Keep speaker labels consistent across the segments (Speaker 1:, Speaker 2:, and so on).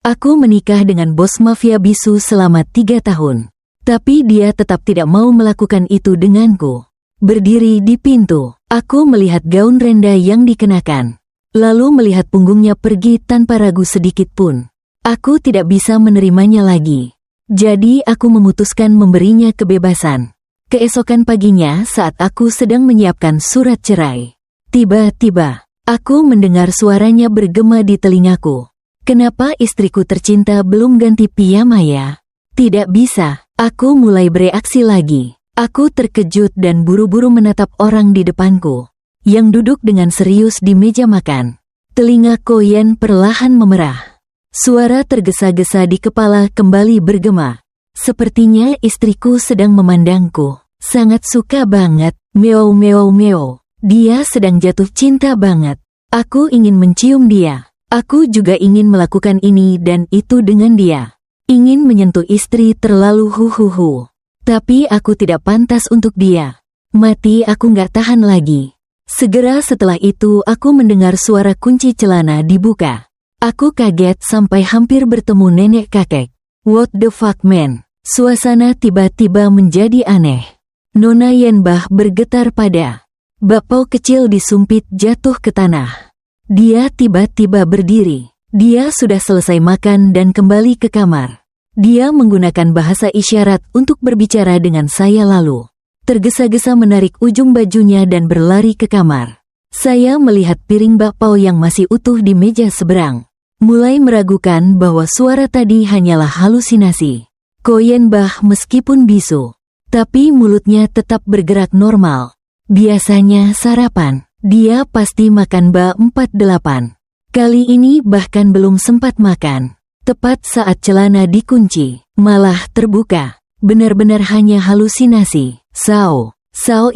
Speaker 1: Aku menikah dengan bos mafia bisu selama 3 tahun. Tapi dia tetap tidak mau melakukan itu denganku. Berdiri di pintu, aku melihat gaun Renda yang dikenakan. Lalu melihat punggungnya pergi tanpa ragu sedikit pun. Aku tidak bisa menerimanya lagi. Jadi aku memutuskan memberinya kebebasan. Keesokan paginya saat aku sedang menyiapkan surat cerai. Tiba-tiba, aku mendengar suaranya bergema di telingaku. Kenapa istriku tercinta belum ganti piyama ya? Tidak bisa, aku mulai bereaksi lagi. Aku terkejut dan buru-buru menatap orang di depanku, yang duduk dengan serius di meja makan. Telinga Koyen perlahan memerah. Suara tergesa-gesa di kepala kembali bergema. Sepertinya istriku sedang memandangku. Sangat suka banget, meow meow meow. Dia sedang jatuh cinta banget. Aku ingin mencium dia. Aku juga ingin melakukan ini dan itu dengan dia. Ingin menyentuh istri terlalu huhuhu. Tapi aku tidak pantas untuk dia. Mati aku nggak tahan lagi. Segera setelah itu aku mendengar suara kunci celana dibuka. Aku kaget sampai hampir bertemu nenek kakek. What the fuck man? Suasana tiba-tiba menjadi aneh. Nona Yenbah bergetar pada. Bapau kecil disumpit jatuh ke tanah. Dia tiba-tiba berdiri. Dia sudah selesai makan dan kembali ke kamar. Dia menggunakan bahasa isyarat untuk berbicara dengan saya lalu. Tergesa-gesa menarik ujung bajunya dan berlari ke kamar. Saya melihat piring bakpao yang masih utuh di meja seberang. Mulai meragukan bahwa suara tadi hanyalah halusinasi. Koyen Bah meskipun bisu, tapi mulutnya tetap bergerak normal. Biasanya sarapan. Dia pasti makan bak 48. Kali ini bahkan belum sempat makan. Tepat saat celana dikunci, malah terbuka. Benar-benar hanya halusinasi. Sao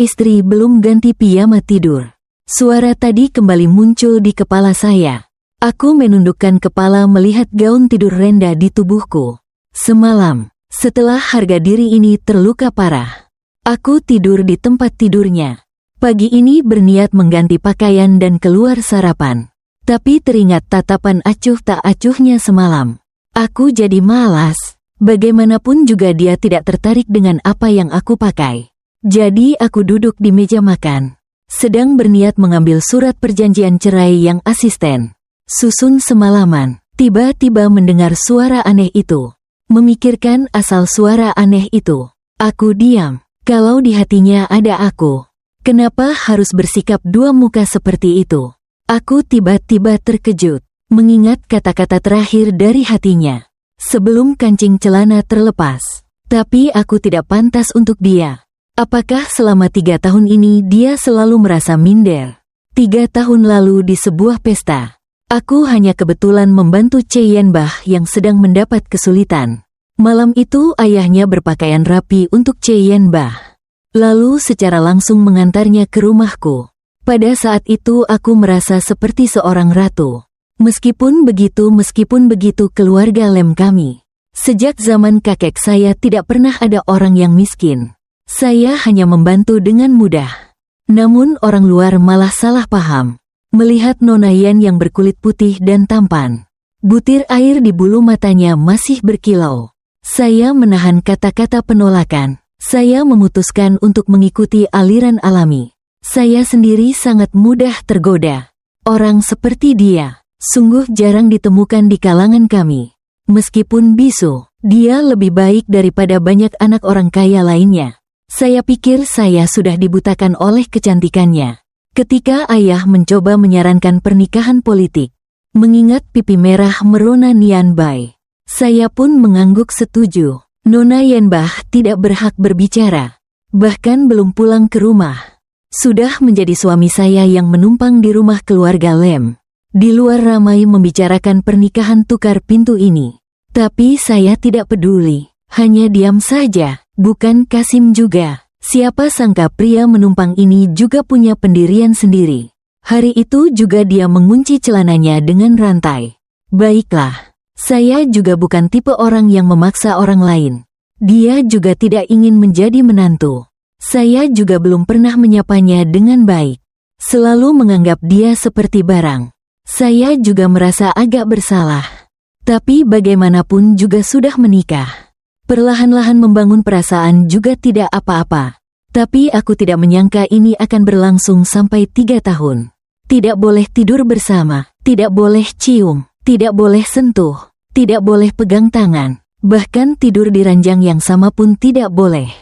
Speaker 1: istri belum ganti piyama tidur. Suara tadi kembali muncul di kepala saya. Aku menundukkan kepala melihat gaun tidur Renda di tubuhku. Semalam, setelah harga diri ini terluka parah, aku tidur di tempat tidurnya. Pagi ini berniat mengganti pakaian dan keluar sarapan. Tapi teringat tatapan acuh tak acuhnya semalam. Aku jadi malas. Bagaimanapun juga dia tidak tertarik dengan apa yang aku pakai. Jadi aku duduk di meja makan. Sedang berniat mengambil surat perjanjian cerai yang asisten susun semalaman. Tiba-tiba mendengar suara aneh itu. Memikirkan asal suara aneh itu. Aku diam. Kalau di hatinya ada aku. Kenapa harus bersikap dua muka seperti itu? Aku tiba-tiba terkejut, mengingat kata-kata terakhir dari hatinya. Sebelum kancing celana terlepas. Tapi aku tidak pantas untuk dia. Apakah selama 3 tahun ini dia selalu merasa minder? 3 tahun lalu di sebuah pesta, aku hanya kebetulan membantu Yenbah yang sedang mendapat kesulitan. Malam itu ayahnya berpakaian rapi untuk Yenbah. Lalu secara langsung mengantarnya ke rumahku. Pada saat itu aku merasa seperti seorang ratu. Meskipun begitu keluarga Lem kami. Sejak zaman kakek saya tidak pernah ada orang yang miskin. Saya hanya membantu dengan mudah. Namun orang luar malah salah paham. Melihat Nona Yen yang berkulit putih dan tampan. Butir air di bulu matanya masih berkilau. Saya menahan kata-kata penolakan. Saya memutuskan untuk mengikuti aliran alami. Saya sendiri sangat mudah tergoda. Orang seperti dia sungguh jarang ditemukan di kalangan kami. Meskipun bisu, dia lebih baik daripada banyak anak orang kaya lainnya. Saya pikir saya sudah dibutakan oleh kecantikannya. Ketika ayah mencoba menyarankan pernikahan politik, mengingat pipi merah merona Nian Bai, saya pun mengangguk setuju. Nona Yenbah tidak berhak berbicara. Bahkan belum pulang ke rumah. Sudah menjadi suami saya yang menumpang di rumah keluarga Lem. Di luar ramai membicarakan pernikahan tukar pintu ini. Tapi saya tidak peduli. Hanya diam saja. Bukan Kasim juga. Siapa sangka pria menumpang ini juga punya pendirian sendiri. Hari itu juga dia mengunci celananya dengan rantai. Baiklah. Saya juga bukan tipe orang yang memaksa orang lain. Dia juga tidak ingin menjadi menantu. Saya juga belum pernah menyapanya dengan baik. Selalu menganggap dia seperti barang. Saya juga merasa agak bersalah. Tapi bagaimanapun juga sudah menikah. Perlahan-lahan membangun perasaan juga tidak apa-apa. Tapi aku tidak menyangka ini akan berlangsung sampai 3 tahun. Tidak boleh tidur bersama, tidak boleh cium, tidak boleh sentuh, tidak boleh pegang tangan. Bahkan tidur di ranjang yang sama pun tidak boleh.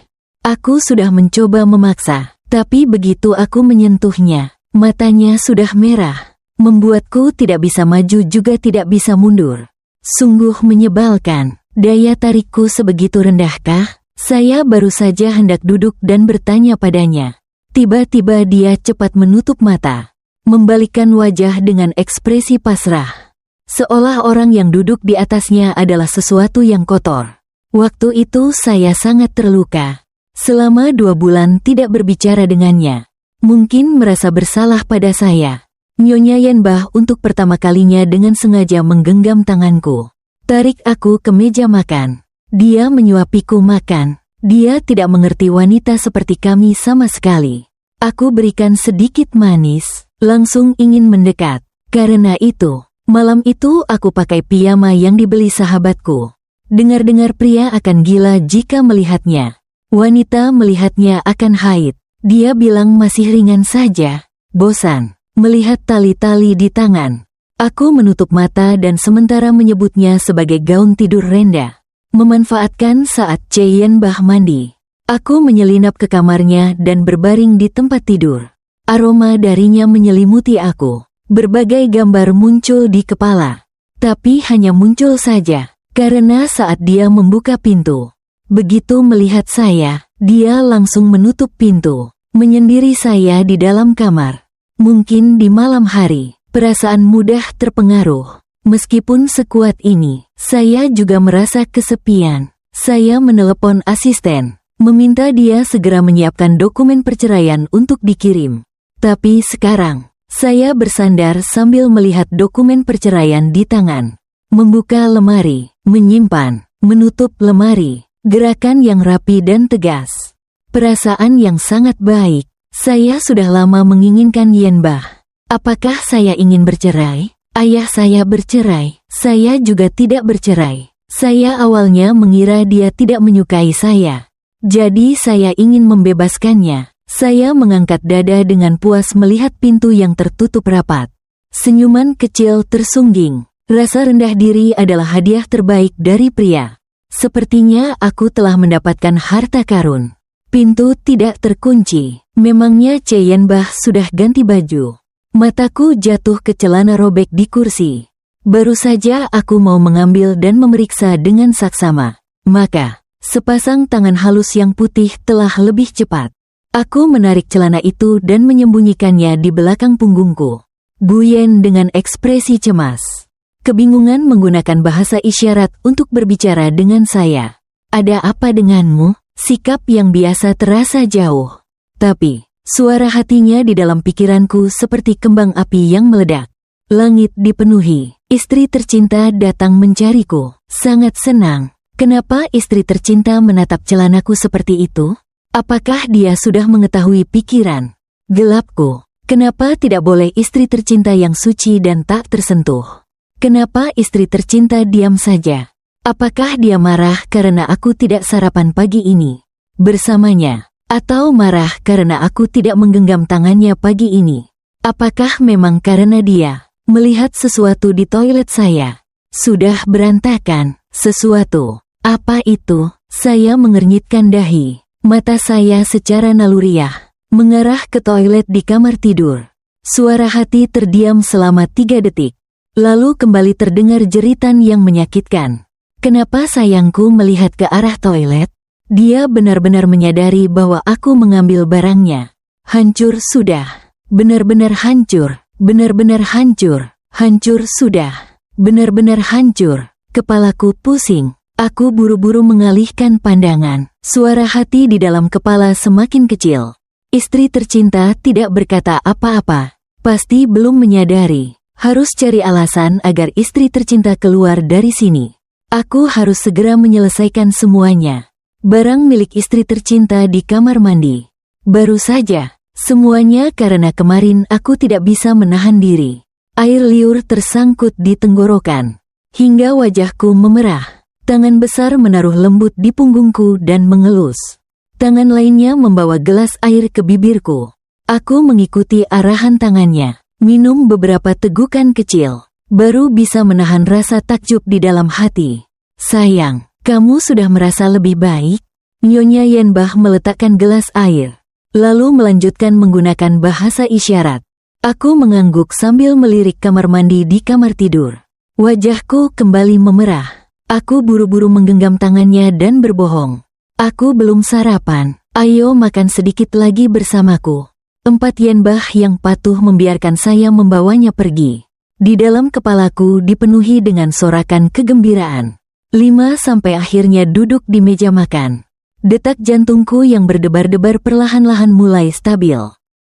Speaker 1: Aku sudah mencoba memaksa, tapi begitu aku menyentuhnya, matanya sudah merah. Membuatku tidak bisa maju juga tidak bisa mundur. Sungguh menyebalkan. Daya tarikku sebegitu rendahkah? Saya baru saja hendak duduk dan bertanya padanya. Tiba-tiba dia cepat menutup mata, membalikkan wajah dengan ekspresi pasrah. Seolah orang yang duduk di atasnya adalah sesuatu yang kotor. Waktu itu saya sangat terluka. Selama 2 bulan tidak berbicara dengannya. Mungkin merasa bersalah pada saya. Nyonya Yenbah untuk pertama kalinya dengan sengaja menggenggam tanganku. Tarik aku ke meja makan. Dia menyuapiku makan. Dia tidak mengerti wanita seperti kami sama sekali. Aku berikan sedikit manis, langsung ingin mendekat. Karena itu, malam itu aku pakai piyama yang dibeli sahabatku. Dengar-dengar pria akan gila jika melihatnya. Wanita melihatnya akan haid. Dia bilang masih ringan saja. Bosan melihat tali-tali di tangan. Aku menutup mata dan sementara menyebutnya sebagai gaun tidur Renda. Memanfaatkan saat Yenbah mandi. Aku menyelinap ke kamarnya dan berbaring di tempat tidur. Aroma darinya menyelimuti aku. Berbagai gambar muncul di kepala. Tapi hanya muncul saja, karena saat dia membuka pintu. Begitu melihat saya, dia langsung menutup pintu, menyendiri saya di dalam kamar. Mungkin di malam hari, perasaan mudah terpengaruh. Meskipun sekuat ini, saya juga merasa kesepian. Saya menelepon asisten, meminta dia segera menyiapkan dokumen perceraian untuk dikirim. Tapi sekarang, saya bersandar sambil melihat dokumen perceraian di tangan. Membuka lemari, menyimpan, menutup lemari. Gerakan yang rapi dan tegas. Perasaan yang sangat baik. Saya sudah lama menginginkan Yenbah. Apakah saya ingin bercerai? Ayah saya bercerai. Saya juga tidak bercerai. Saya awalnya mengira dia tidak menyukai saya. Jadi saya ingin membebaskannya. Saya mengangkat dada dengan puas melihat pintu yang tertutup rapat. Senyuman kecil tersungging. Rasa rendah diri adalah hadiah terbaik dari pria. Sepertinya aku telah mendapatkan harta karun. Pintu tidak terkunci. Memangnya Yenbah sudah ganti baju. Mataku jatuh ke celana robek di kursi. Baru saja aku mau mengambil dan memeriksa dengan saksama. Maka, sepasang tangan halus yang putih telah lebih cepat. Aku menarik celana itu dan menyembunyikannya di belakang punggungku. Buyen dengan ekspresi cemas. Kebingungan menggunakan bahasa isyarat untuk berbicara dengan saya. Ada apa denganmu? Sikap yang biasa terasa jauh. Tapi, suara hatinya di dalam pikiranku seperti kembang api yang meledak. Langit dipenuhi. Istri tercinta datang mencariku. Sangat senang. Kenapa istri tercinta menatap celanaku seperti itu? Apakah dia sudah mengetahui pikiran gelapku? Kenapa tidak boleh istri tercinta yang suci dan tak tersentuh? Kenapa istri tercinta diam saja? Apakah dia marah karena aku tidak sarapan pagi ini bersamanya? Atau marah karena aku tidak menggenggam tangannya pagi ini? Apakah memang karena dia melihat sesuatu di toilet saya? Sudah berantakan. Sesuatu. Apa itu? Saya mengernyitkan dahi. Mata saya secara naluriah mengarah ke toilet di kamar tidur. Suara hati terdiam selama 3 detik. Lalu kembali terdengar jeritan yang menyakitkan. Kenapa sayangku melihat ke arah toilet? Dia benar-benar menyadari bahwa aku mengambil barangnya. Hancur sudah. Benar-benar hancur. Benar-benar hancur. Hancur sudah. Benar-benar hancur. Kepalaku pusing. Aku buru-buru mengalihkan pandangan. Suara hati di dalam kepala semakin kecil. Istri tercinta tidak berkata apa-apa. Pasti belum menyadari. Harus cari alasan agar istri tercinta keluar dari sini. Aku harus segera menyelesaikan semuanya. Barang milik istri tercinta di kamar mandi. Baru saja. Semuanya karena kemarin aku tidak bisa menahan diri. Air liur tersangkut di tenggorokan. hingga wajahku memerah. Tangan besar menaruh lembut di punggungku dan mengelus. Tangan lainnya membawa gelas air ke bibirku. Aku mengikuti arahan tangannya. Minum beberapa tegukan kecil. Baru bisa menahan rasa takjub di dalam hati. Sayang, kamu sudah merasa lebih baik? Nyonya Yenbah meletakkan gelas air. Lalu melanjutkan menggunakan bahasa isyarat. Aku mengangguk sambil melirik kamar mandi di kamar tidur. Wajahku kembali memerah. Aku buru-buru menggenggam tangannya dan berbohong. Aku belum sarapan. Ayo makan sedikit lagi bersamaku. 4 Yenbah yang patuh membiarkan saya membawanya pergi. Di dalam kepalaku dipenuhi dengan sorakan kegembiraan. 5 sampai akhirnya duduk di meja makan. Detak jantungku yang berdebar-debar perlahan-lahan mulai stabil.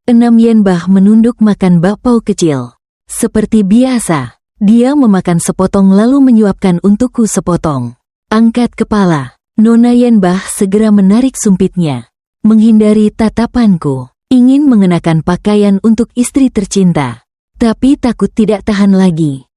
Speaker 1: 6 Yenbah menunduk makan bakpao kecil. Seperti biasa, dia memakan sepotong lalu menyuapkan untukku sepotong. Angkat kepala. Nona Yenbah segera menarik sumpitnya. Menghindari tatapanku. Ingin mengenakan pakaian untuk istri tercinta. Tapi takut tidak tahan lagi.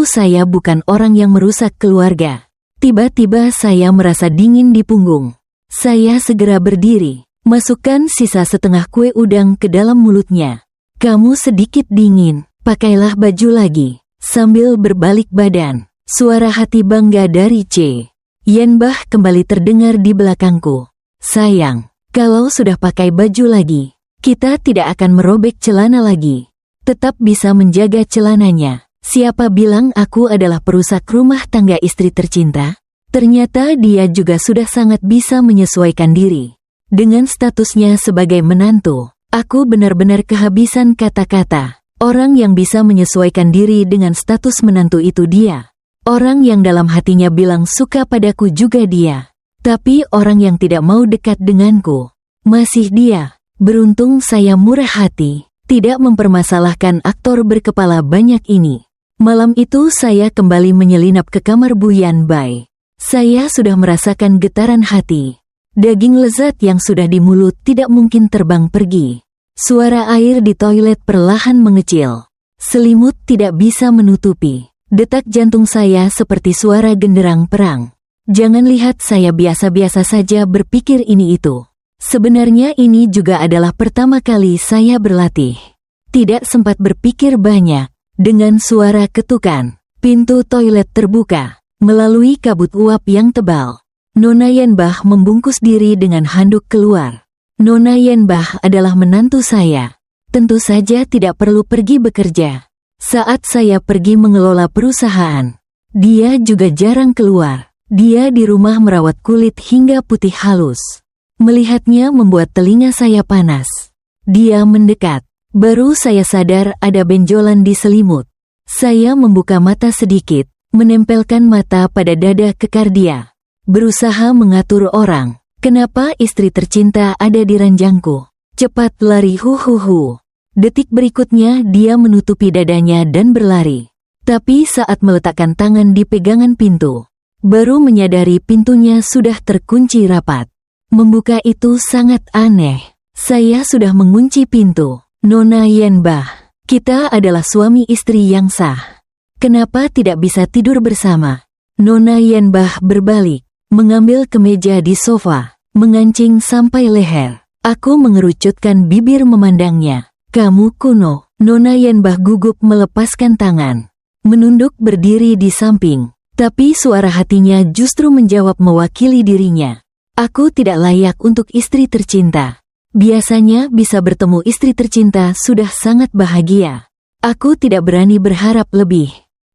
Speaker 1: Saya bukan orang yang merusak keluarga. Tiba-tiba saya merasa dingin di punggung. Saya segera berdiri, masukkan sisa setengah kue udang ke dalam mulutnya. Kamu sedikit dingin, pakailah baju lagi. Sambil berbalik badan, suara hati bangga dari C. Yenbah kembali terdengar di belakangku. Sayang, kalau sudah pakai baju lagi, kita tidak akan merobek celana lagi. Tetap bisa menjaga celananya. Siapa bilang aku adalah perusak rumah tangga istri tercinta? Ternyata dia juga sudah sangat bisa menyesuaikan diri. Dengan statusnya sebagai menantu, aku benar-benar kehabisan kata-kata. Orang yang bisa menyesuaikan diri dengan status menantu itu dia. Orang yang dalam hatinya bilang suka padaku juga dia. Tapi orang yang tidak mau dekat denganku, masih dia. Beruntung saya murah hati, tidak mempermasalahkan aktor berkepala banyak ini. Malam itu saya kembali menyelinap ke kamar Bu Yanbai. Saya sudah merasakan getaran hati. Daging lezat yang sudah di mulut tidak mungkin terbang pergi. Suara air di toilet perlahan mengecil. Selimut tidak bisa menutupi. Detak jantung saya seperti suara genderang perang. Jangan lihat saya biasa-biasa saja berpikir ini itu. Sebenarnya ini juga adalah pertama kali saya berlatih. Tidak sempat berpikir banyak. Dengan suara ketukan, pintu toilet terbuka. Melalui kabut uap yang tebal, Nona Yenbah membungkus diri dengan handuk keluar. Nona Yenbah adalah menantu saya. Tentu saja tidak perlu pergi bekerja. Saat saya pergi mengelola perusahaan, dia juga jarang keluar. Dia di rumah merawat kulit hingga putih halus. Melihatnya membuat telinga saya panas. Dia mendekat. Baru saya sadar ada benjolan di selimut. Saya membuka mata sedikit. Menempelkan mata pada dada kekar dia. Berusaha mengatur orang. Kenapa istri tercinta ada di ranjangku? Cepat lari Detik berikutnya dia menutupi dadanya dan berlari. Tapi saat meletakkan tangan di pegangan pintu, baru menyadari pintunya sudah terkunci rapat. Membuka itu sangat aneh. Saya sudah mengunci pintu. Nona Yenbah, kita adalah suami istri yang sah. Kenapa tidak bisa tidur bersama? Nona Yenbah berbalik, mengambil kemeja di sofa, mengancing sampai leher. Aku mengerucutkan bibir memandangnya. Kamu kuno. Nona Yenbah gugup melepaskan tangan. Menunduk berdiri di samping. Tapi suara hatinya justru menjawab mewakili dirinya. Aku tidak layak untuk istri tercinta. Biasanya bisa bertemu istri tercinta sudah sangat bahagia. Aku tidak berani berharap lebih.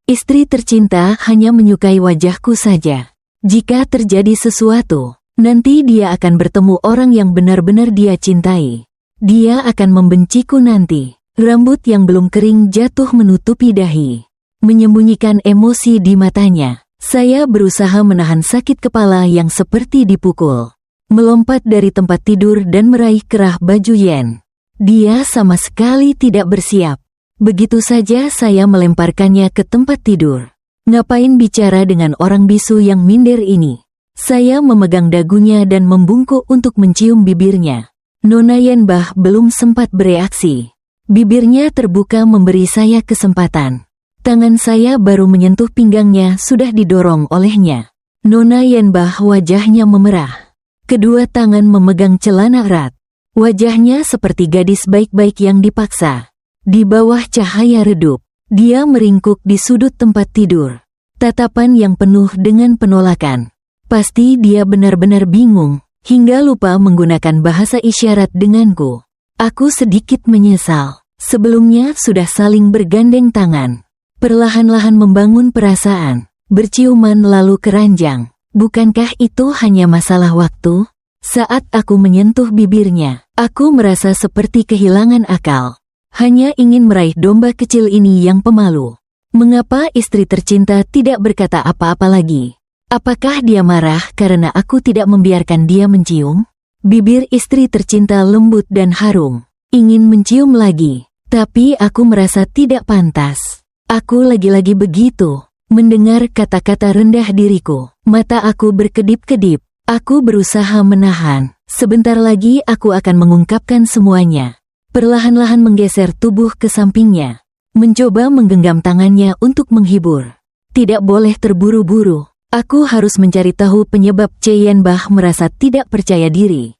Speaker 1: Istri tercinta hanya menyukai wajahku saja. Jika terjadi sesuatu, nanti dia akan bertemu orang yang benar-benar dia cintai. Dia akan membenciku nanti. Rambut yang belum kering jatuh menutupi dahi. Menyembunyikan emosi di matanya. Saya berusaha menahan sakit kepala yang seperti dipukul. Melompat dari tempat tidur dan meraih kerah baju Yen. Dia sama sekali tidak bersiap. Begitu saja saya melemparkannya ke tempat tidur. Ngapain bicara dengan orang bisu yang minder ini? Saya memegang dagunya dan membungkuk untuk mencium bibirnya. Nona Yenbah belum sempat bereaksi. Bibirnya terbuka memberi saya kesempatan. Tangan saya baru menyentuh pinggangnya sudah didorong olehnya. Nona Yenbah wajahnya memerah. Kedua tangan memegang celana erat. Wajahnya seperti gadis baik-baik yang dipaksa. Di bawah cahaya redup, dia meringkuk di sudut tempat tidur. Tatapan yang penuh dengan penolakan. Pasti dia benar-benar bingung, hingga lupa menggunakan bahasa isyarat denganku. Aku sedikit menyesal. Sebelumnya sudah saling bergandeng tangan. Perlahan-lahan membangun perasaan, berciuman lalu keranjang. Bukankah itu hanya masalah waktu? Saat aku menyentuh bibirnya, aku merasa seperti kehilangan akal. Hanya ingin meraih domba kecil ini yang pemalu. Mengapa istri tercinta tidak berkata apa-apa lagi? Apakah dia marah karena aku tidak membiarkan dia mencium? Bibir istri tercinta lembut dan harum. Ingin mencium lagi, tapi aku merasa tidak pantas. Aku lagi-lagi begitu. Mendengar kata-kata rendah diriku, mata aku berkedip-kedip. Aku berusaha menahan. Sebentar lagi aku akan mengungkapkan semuanya. Perlahan-lahan menggeser tubuh ke sampingnya. Mencoba menggenggam tangannya untuk menghibur. Tidak boleh terburu-buru. Aku harus mencari tahu penyebab Yenbah merasa tidak percaya diri.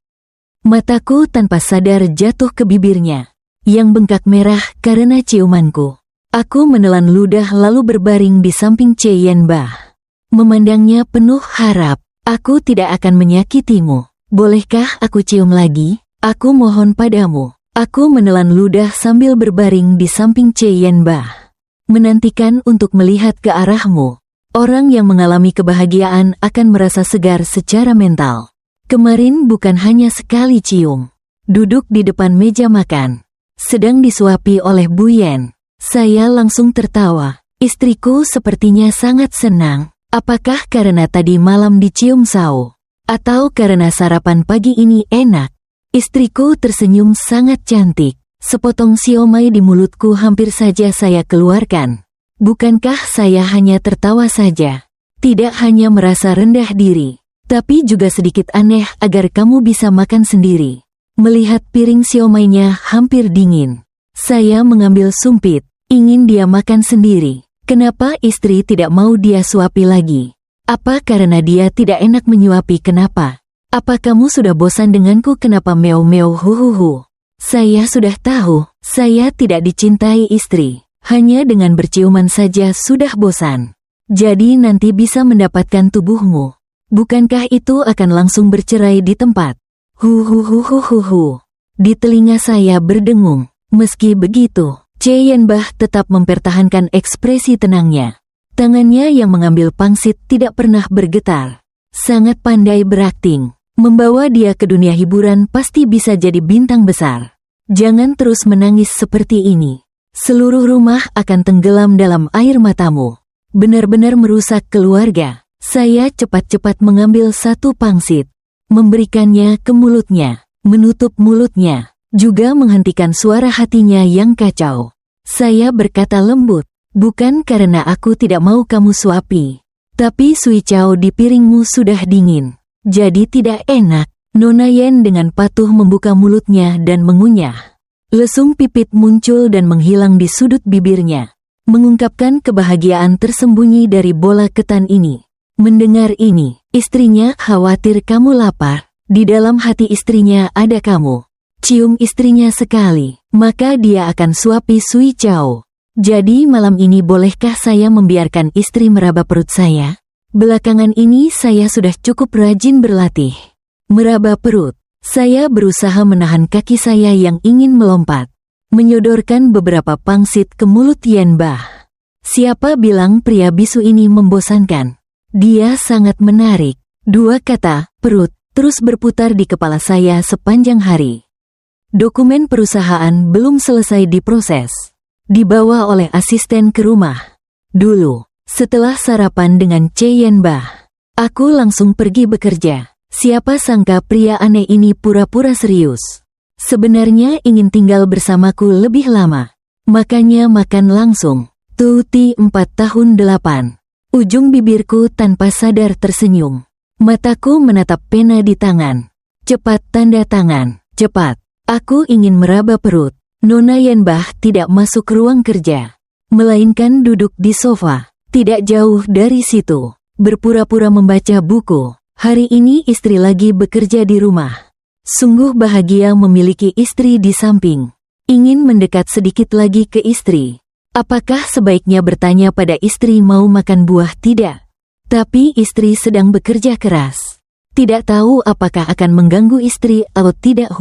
Speaker 1: Mataku tanpa sadar jatuh ke bibirnya, yang bengkak merah karena ciumanku. Aku menelan ludah lalu berbaring di samping Yenbah. Memandangnya penuh harap. Aku tidak akan menyakitimu. Bolehkah aku cium lagi? Aku mohon padamu. Aku menelan ludah sambil berbaring di samping Yenbah. Menantikan untuk melihat ke arahmu. Orang yang mengalami kebahagiaan akan merasa segar secara mental. Kemarin bukan hanya sekali cium. Duduk di depan meja makan. Sedang disuapi oleh Bu Yen. Saya langsung tertawa. Istriku sepertinya sangat senang. Apakah karena tadi malam dicium Sao? Atau karena sarapan pagi ini enak? Istriku tersenyum sangat cantik. Sepotong siomay di mulutku hampir saja saya keluarkan. Bukankah saya hanya tertawa saja? Tidak hanya merasa rendah diri, tapi juga sedikit aneh agar kamu bisa makan sendiri. Melihat piring siomaynya hampir dingin. Saya mengambil sumpit, ingin dia makan sendiri. Kenapa istri tidak mau dia suapi lagi? Apa karena dia tidak enak menyuapi? Kenapa? Apa kamu sudah bosan denganku? Kenapa meow-meow huhuhu? Saya sudah tahu, saya tidak dicintai istri. Hanya dengan berciuman saja sudah bosan. Jadi nanti bisa mendapatkan tubuhmu. Bukankah itu akan langsung bercerai di tempat? Huhuhuhuhuhu. Di telinga saya berdengung. Meski begitu, Yenbah tetap mempertahankan ekspresi tenangnya. Tangannya yang mengambil pangsit tidak pernah bergetar. Sangat pandai berakting. Membawa dia ke dunia hiburan pasti bisa jadi bintang besar. Jangan terus menangis seperti ini. Seluruh rumah akan tenggelam dalam air matamu. Benar-benar merusak keluarga. Saya cepat-cepat mengambil satu pangsit. Memberikannya ke mulutnya. Menutup mulutnya. Juga menghentikan suara hatinya yang kacau. Saya berkata lembut, bukan karena aku tidak mau kamu suapi. Tapi sui cao di piringmu sudah dingin. Jadi tidak enak. Nona Yen dengan patuh membuka mulutnya dan mengunyah. Lesung pipit muncul dan menghilang di sudut bibirnya. Mengungkapkan kebahagiaan tersembunyi dari bola ketan ini. Mendengar ini, istrinya khawatir kamu lapar. Di dalam hati istrinya ada kamu. Cium istrinya sekali, maka dia akan suapi sui cao. Jadi malam ini bolehkah saya membiarkan istri meraba perut saya? Belakangan ini saya sudah cukup rajin berlatih. Meraba perut. Saya berusaha menahan kaki saya yang ingin melompat. Menyodorkan beberapa pangsit ke mulut Yenbah. Siapa bilang pria bisu ini membosankan? Dia sangat menarik. Dua kata, perut, terus berputar di kepala saya sepanjang hari. Dokumen perusahaan belum selesai diproses. Dibawa oleh asisten ke rumah. Dulu, setelah sarapan dengan Yenbah, aku langsung pergi bekerja. Siapa sangka pria aneh ini pura-pura serius. Sebenarnya ingin tinggal bersamaku lebih lama. Makanya makan langsung. Tuti 4 tahun 8. Ujung bibirku tanpa sadar tersenyum. Mataku menatap pena di tangan. Cepat tanda tangan, cepat. Aku ingin meraba perut. Nona Yenbah tidak masuk ruang kerja. melainkan duduk di sofa, tidak jauh dari situ, berpura-pura membaca buku. Hari ini istri lagi bekerja di rumah. Sungguh bahagia memiliki istri di samping. Ingin mendekat sedikit lagi ke istri. Apakah sebaiknya bertanya pada istri mau makan buah tidak? Tapi istri sedang bekerja keras. Tidak tahu apakah akan mengganggu istri atau tidak.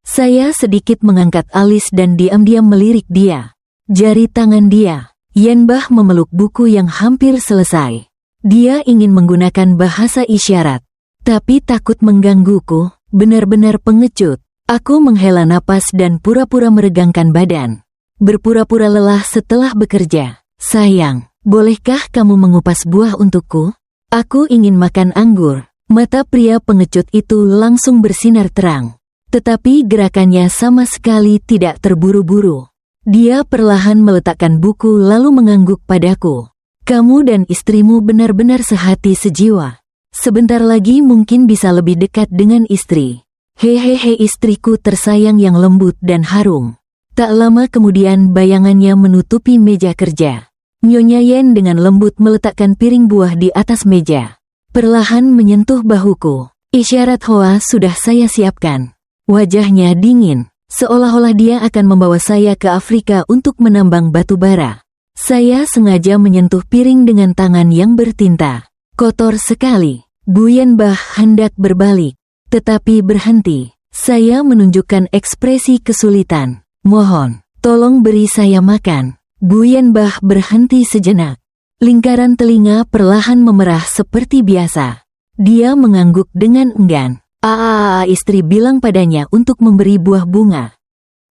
Speaker 1: Saya sedikit mengangkat alis dan diam-diam melirik dia. Jari tangan dia. Yen Bah memeluk buku yang hampir selesai. Dia ingin menggunakan bahasa isyarat, tapi takut menggangguku, benar-benar pengecut. Aku menghela napas dan pura-pura meregangkan badan. Berpura-pura lelah setelah bekerja. Sayang, bolehkah kamu mengupas buah untukku? Aku ingin makan anggur. Mata pria pengecut itu langsung bersinar terang. Tetapi gerakannya sama sekali tidak terburu-buru. Dia perlahan meletakkan buku lalu mengangguk padaku. Kamu dan istrimu benar-benar sehati sejiwa. Sebentar lagi mungkin bisa lebih dekat dengan istri. Hehehe, istriku tersayang yang lembut dan harum. Tak lama kemudian bayangannya menutupi meja kerja. Nyonya Yen dengan lembut meletakkan piring buah di atas meja. Perlahan menyentuh bahuku. Isyarat Hoa sudah saya siapkan. Wajahnya dingin, seolah-olah dia akan membawa saya ke Afrika untuk menambang batu bara. Saya sengaja menyentuh piring dengan tangan yang bertinta. Kotor sekali. Bu Yen Bah hendak berbalik, tetapi berhenti. Saya menunjukkan ekspresi kesulitan. Mohon, tolong beri saya makan. Bu Yen Bah berhenti sejenak. Lingkaran telinga perlahan memerah seperti biasa. Dia mengangguk dengan enggan. Istri bilang padanya untuk memberi buah bunga.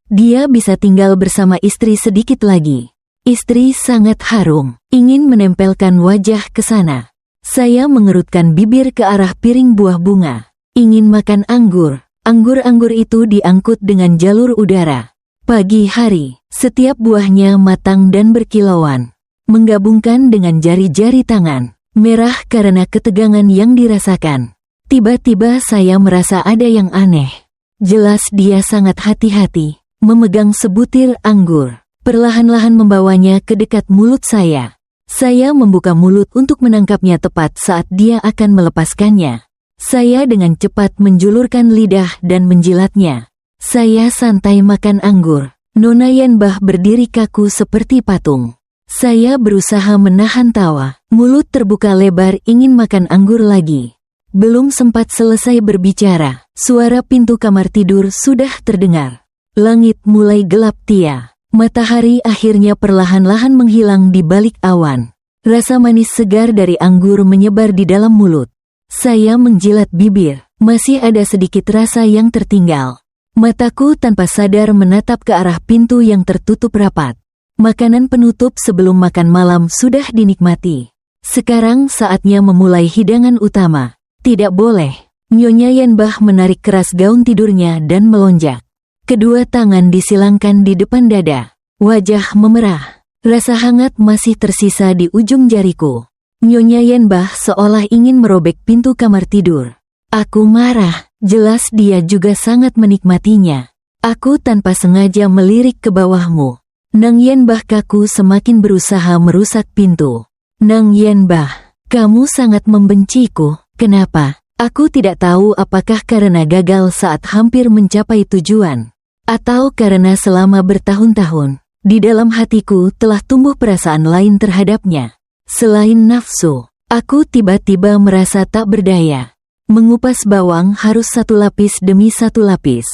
Speaker 1: Dia bisa tinggal bersama istri sedikit lagi. Istri sangat harum, ingin menempelkan wajah ke sana. Saya mengerutkan bibir ke arah piring buah bunga. Ingin makan anggur. Anggur-anggur itu diangkut dengan jalur udara. Pagi hari, setiap buahnya matang dan berkilauan. Menggabungkan dengan jari-jari tangan, merah karena ketegangan yang dirasakan. Tiba-tiba saya merasa ada yang aneh. Jelas dia sangat hati-hati, memegang sebutir anggur. Perlahan-lahan membawanya ke dekat mulut saya. Saya membuka mulut untuk menangkapnya tepat saat dia akan melepaskannya. Saya dengan cepat menjulurkan lidah dan menjilatnya. Saya santai makan anggur. Nona Yen Bah berdiri kaku seperti patung. Saya berusaha menahan tawa. Mulut terbuka lebar ingin makan anggur lagi. Belum sempat selesai berbicara, suara pintu kamar tidur sudah terdengar. Langit mulai gelap tia. Matahari akhirnya perlahan-lahan menghilang di balik awan. Rasa manis segar dari anggur menyebar di dalam mulut. Saya menjilat bibir, masih ada sedikit rasa yang tertinggal. Mataku tanpa sadar menatap ke arah pintu yang tertutup rapat. Makanan penutup sebelum makan malam sudah dinikmati. Sekarang saatnya memulai hidangan utama. Tidak boleh. Nyonya Yen Bah menarik keras gaun tidurnya dan melonjak. Kedua tangan disilangkan di depan dada. Wajah memerah. Rasa hangat masih tersisa di ujung jariku. Nyonya Yen Bah seolah ingin merobek pintu kamar tidur. Aku marah. Jelas dia juga sangat menikmatinya. Aku tanpa sengaja melirik ke bawahmu. Nang Yen Bah kaku semakin berusaha merusak pintu. Nang Yen Bah, kamu sangat membenciku. Kenapa? Aku tidak tahu apakah karena gagal saat hampir mencapai tujuan. Atau karena selama bertahun-tahun, di dalam hatiku telah tumbuh perasaan lain terhadapnya. Selain nafsu, aku tiba-tiba merasa tak berdaya. Mengupas bawang harus satu lapis demi satu lapis.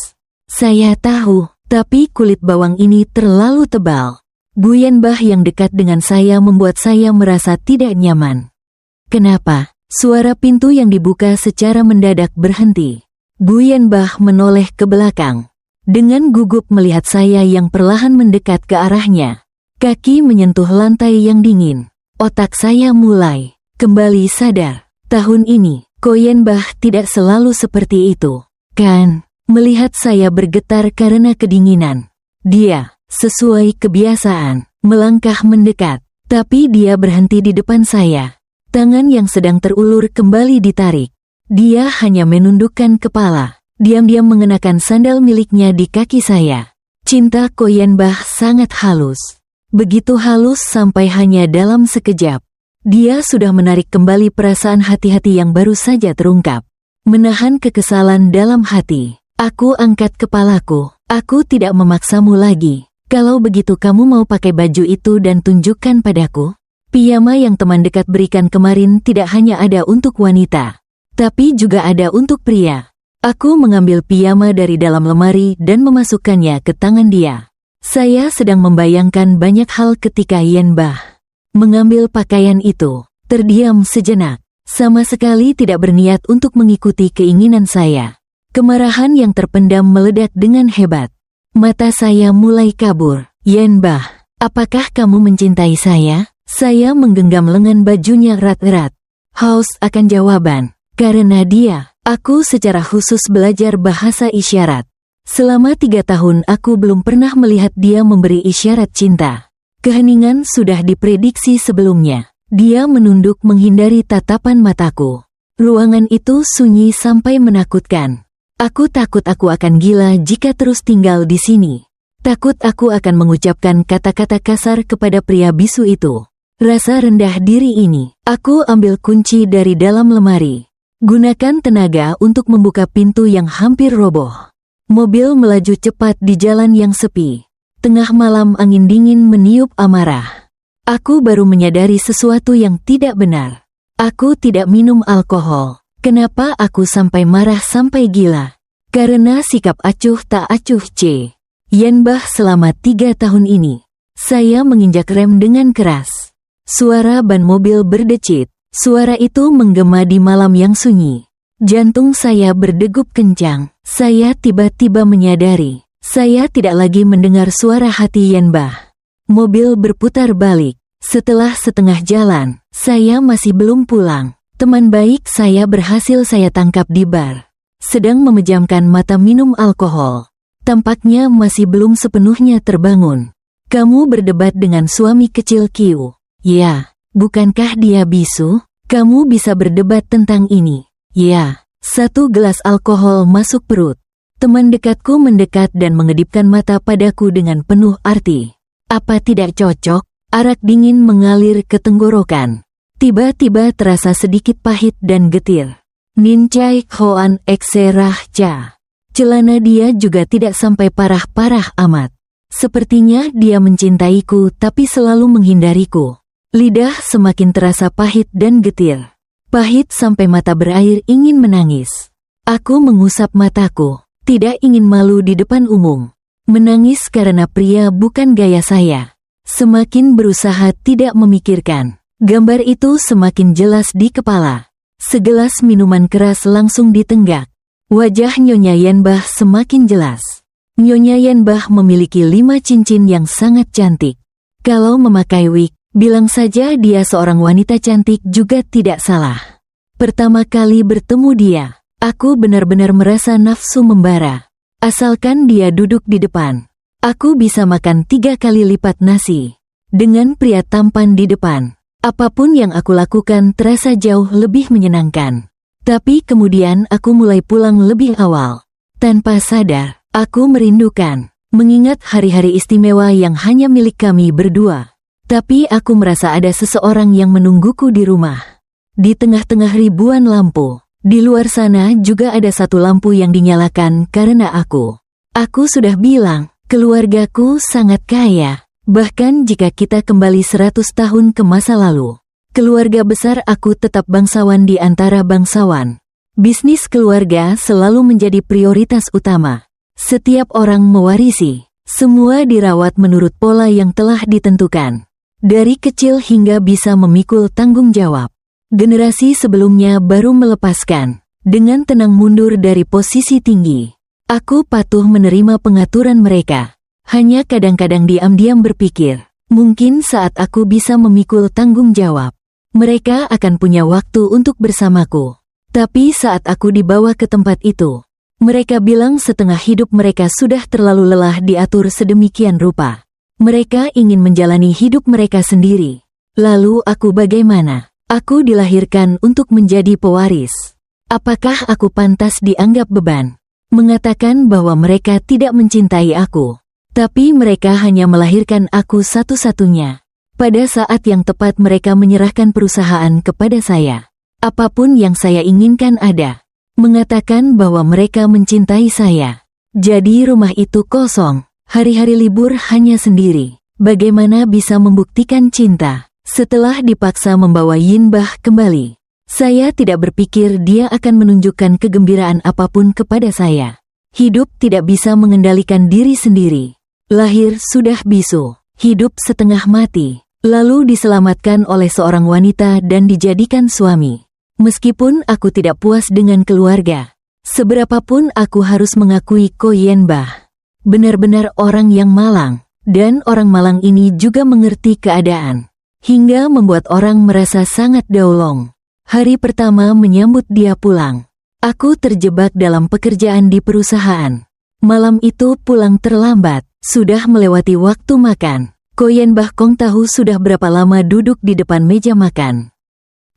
Speaker 1: Saya tahu, tapi kulit bawang ini terlalu tebal. Bu Yen Bah yang dekat dengan saya membuat saya merasa tidak nyaman. Kenapa? Suara pintu yang dibuka secara mendadak berhenti. Bu Yen Bah menoleh ke belakang. Dengan gugup melihat saya yang perlahan mendekat ke arahnya. Kaki menyentuh lantai yang dingin. Otak saya mulai kembali sadar. Tahun ini, Ko Yen Bah tidak selalu seperti itu. Kan? Melihat saya bergetar karena kedinginan. Dia, sesuai kebiasaan, melangkah mendekat. Tapi dia berhenti di depan saya. Tangan yang sedang terulur kembali ditarik. Dia hanya menundukkan kepala. Diam-diam mengenakan sandal miliknya di kaki saya. Cinta Ko Yen Bah sangat halus. Begitu halus sampai hanya dalam sekejap. Dia sudah menarik kembali perasaan hati-hati yang baru saja terungkap. Menahan kekesalan dalam hati. Aku angkat kepalaku. Aku tidak memaksamu lagi. Kalau begitu kamu mau pakai baju itu dan tunjukkan padaku. Piyama yang teman dekat berikan kemarin tidak hanya ada untuk wanita, tapi juga ada untuk pria. Aku mengambil piyama dari dalam lemari dan memasukkannya ke tangan dia. Saya sedang membayangkan banyak hal ketika Yen Bah mengambil pakaian itu. Terdiam sejenak. Sama sekali tidak berniat untuk mengikuti keinginan saya. Kemarahan yang terpendam meledak dengan hebat. Mata saya mulai kabur. Yen Bah, apakah kamu mencintai saya? Saya menggenggam lengan bajunya erat-erat. Haus akan jawaban. Karena dia, aku secara khusus belajar bahasa isyarat. Selama 3 tahun aku belum pernah melihat dia memberi isyarat cinta. Keheningan sudah diprediksi sebelumnya. Dia menunduk menghindari tatapan mataku. Ruangan itu sunyi sampai menakutkan. Aku takut aku akan gila jika terus tinggal di sini. Takut aku akan mengucapkan kata-kata kasar kepada pria bisu itu. Rasa rendah diri ini. Aku ambil kunci dari dalam lemari. Gunakan tenaga untuk membuka pintu yang hampir roboh. Mobil melaju cepat di jalan yang sepi. Tengah malam angin dingin meniup amarah. Aku baru menyadari sesuatu yang tidak benar. Aku tidak minum alkohol. Kenapa aku sampai marah sampai gila? Karena sikap acuh tak acuh C. Yen Bah selama 3 tahun ini. Saya menginjak rem dengan keras. Suara ban mobil berdecit. Suara itu menggema di malam yang sunyi. Jantung saya berdegup kencang. Saya tiba-tiba menyadari, saya tidak lagi mendengar suara hati Yen Bah. Mobil berputar balik. Setelah setengah jalan, saya masih belum pulang. Teman baik saya berhasil saya tangkap di bar. Sedang memejamkan mata minum alkohol. Tampaknya masih belum sepenuhnya terbangun. Kamu berdebat dengan suami kecil Kiu. Ya, bukankah dia bisu? Kamu bisa berdebat tentang ini. Ya, 1 gelas alkohol masuk perut. Teman dekatku mendekat dan mengedipkan mata padaku dengan penuh arti. Apa tidak cocok? Arak dingin mengalir ke tenggorokan. Tiba-tiba terasa sedikit pahit dan getir. Nin Chai Hoan Ekserah Cha. Celana dia juga tidak sampai parah-parah amat. Sepertinya dia mencintaiku tapi selalu menghindariku. Lidah semakin terasa pahit dan getir. Pahit sampai mata berair ingin menangis. Aku mengusap mataku. Tidak ingin malu di depan umum. Menangis karena pria bukan gaya saya. Semakin berusaha tidak memikirkan. Gambar itu semakin jelas di kepala. Segelas minuman keras langsung ditenggak. Wajah Nyonya Yen Bah semakin jelas. Nyonya Yen Bah memiliki 5 cincin yang sangat cantik. Kalau memakai wig, bilang saja dia seorang wanita cantik juga tidak salah. Pertama kali bertemu dia, aku benar-benar merasa nafsu membara. Asalkan dia duduk di depan, aku bisa makan 3 kali lipat nasi. Dengan pria tampan di depan, apapun yang aku lakukan terasa jauh lebih menyenangkan. Tapi kemudian aku mulai pulang lebih awal. Tanpa sadar, aku merindukan, mengingat hari-hari istimewa yang hanya milik kami berdua. Tapi aku merasa ada seseorang yang menungguku di rumah. Di tengah-tengah ribuan lampu, di luar sana juga ada 1 lampu yang dinyalakan karena aku. Aku sudah bilang, keluargaku sangat kaya. Bahkan jika kita kembali 100 tahun ke masa lalu, keluarga besar aku tetap bangsawan di antara bangsawan. Bisnis keluarga selalu menjadi prioritas utama. Setiap orang mewarisi. Semua dirawat menurut pola yang telah ditentukan. Dari kecil hingga bisa memikul tanggung jawab. Generasi sebelumnya baru melepaskan. Dengan tenang mundur dari posisi tinggi. Aku patuh menerima pengaturan mereka. Hanya kadang-kadang diam-diam berpikir, mungkin saat aku bisa memikul tanggung jawab, mereka akan punya waktu untuk bersamaku. Tapi saat aku dibawa ke tempat itu, mereka bilang setengah hidup mereka sudah terlalu lelah diatur sedemikian rupa. Mereka ingin menjalani hidup mereka sendiri. Lalu aku bagaimana? Aku dilahirkan untuk menjadi pewaris. Apakah aku pantas dianggap beban? Mengatakan bahwa mereka tidak mencintai aku. Tapi mereka hanya melahirkan aku satu-satunya. Pada saat yang tepat mereka menyerahkan perusahaan kepada saya. Apapun yang saya inginkan ada. Mengatakan bahwa mereka mencintai saya. Jadi rumah itu kosong. Hari-hari libur hanya sendiri. Bagaimana bisa membuktikan cinta? Setelah dipaksa membawa Yinbah kembali. Saya tidak berpikir dia akan menunjukkan kegembiraan apapun kepada saya. Hidup tidak bisa mengendalikan diri sendiri. Lahir sudah bisu, hidup setengah mati, lalu diselamatkan oleh seorang wanita dan dijadikan suami. Meskipun aku tidak puas dengan keluarga, seberapapun aku harus mengakui Ko Yenbah. Benar-benar orang yang malang, dan orang malang ini juga mengerti keadaan, hingga membuat orang merasa sangat daulong. Hari pertama menyambut dia pulang, aku terjebak dalam pekerjaan di perusahaan. Malam itu pulang terlambat. Sudah melewati waktu makan. Ko Yenbah Kong tahu sudah berapa lama duduk di depan meja makan.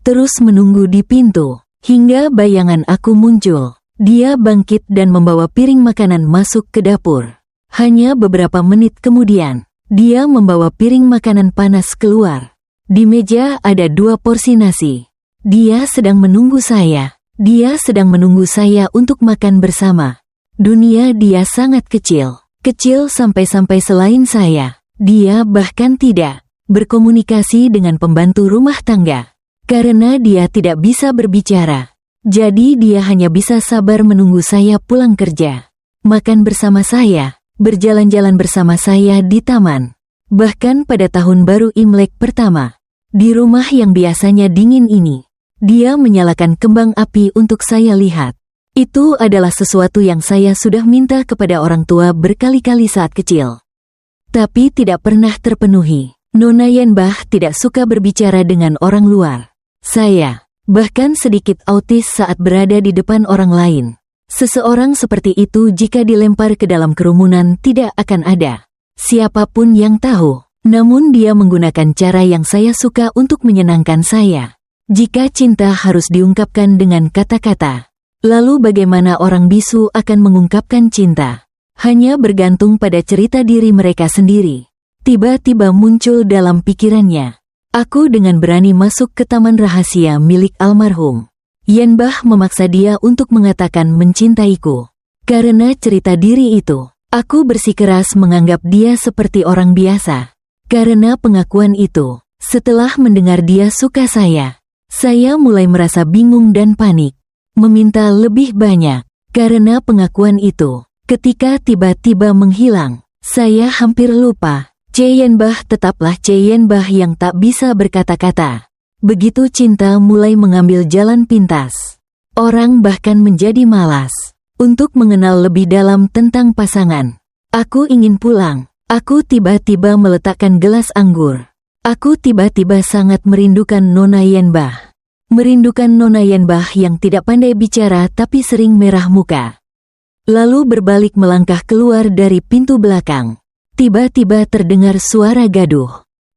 Speaker 1: Terus menunggu di pintu, hingga bayangan aku muncul. Dia bangkit dan membawa piring makanan masuk ke dapur. Hanya beberapa menit kemudian, dia membawa piring makanan panas keluar. Di meja ada 2 porsi nasi. Dia sedang menunggu saya. Dia sedang menunggu saya untuk makan bersama. Dunia dia sangat kecil. Kecil sampai-sampai selain saya, dia bahkan tidak berkomunikasi dengan pembantu rumah tangga. Karena dia tidak bisa berbicara. Jadi dia hanya bisa sabar menunggu saya pulang kerja. Makan bersama saya, berjalan-jalan bersama saya di taman. Bahkan pada tahun baru Imlek pertama, di rumah yang biasanya dingin ini, dia menyalakan kembang api untuk saya lihat. Itu adalah sesuatu yang saya sudah minta kepada orang tua berkali-kali saat kecil. Tapi tidak pernah terpenuhi. Nona Yenbah tidak suka berbicara dengan orang luar. Saya, bahkan sedikit autis saat berada di depan orang lain. Seseorang seperti itu jika dilempar ke dalam kerumunan tidak akan ada siapapun yang tahu. Namun dia menggunakan cara yang saya suka untuk menyenangkan saya. Jika cinta harus diungkapkan dengan kata-kata, lalu bagaimana orang bisu akan mengungkapkan cinta? Hanya bergantung pada cerita diri mereka sendiri. Tiba-tiba muncul dalam pikirannya. Aku dengan berani masuk ke taman rahasia milik almarhum. Yenbah memaksa dia untuk mengatakan mencintaiku. Karena cerita diri itu, aku bersikeras menganggap dia seperti orang biasa. Karena pengakuan itu, setelah mendengar dia suka saya mulai merasa bingung dan panik. Meminta lebih banyak. Karena pengakuan itu, ketika tiba-tiba menghilang, saya hampir lupa. Yenbah tetaplah Yenbah yang tak bisa berkata-kata. Begitu cinta mulai mengambil jalan pintas, orang bahkan menjadi malas untuk mengenal lebih dalam tentang pasangan. Aku ingin pulang. Aku tiba-tiba meletakkan gelas anggur. Aku tiba-tiba sangat merindukan Nona Yenbah. Merindukan Nona Yenbah yang tidak pandai bicara tapi sering merah muka. Lalu berbalik melangkah keluar dari pintu belakang. Tiba-tiba terdengar suara gaduh.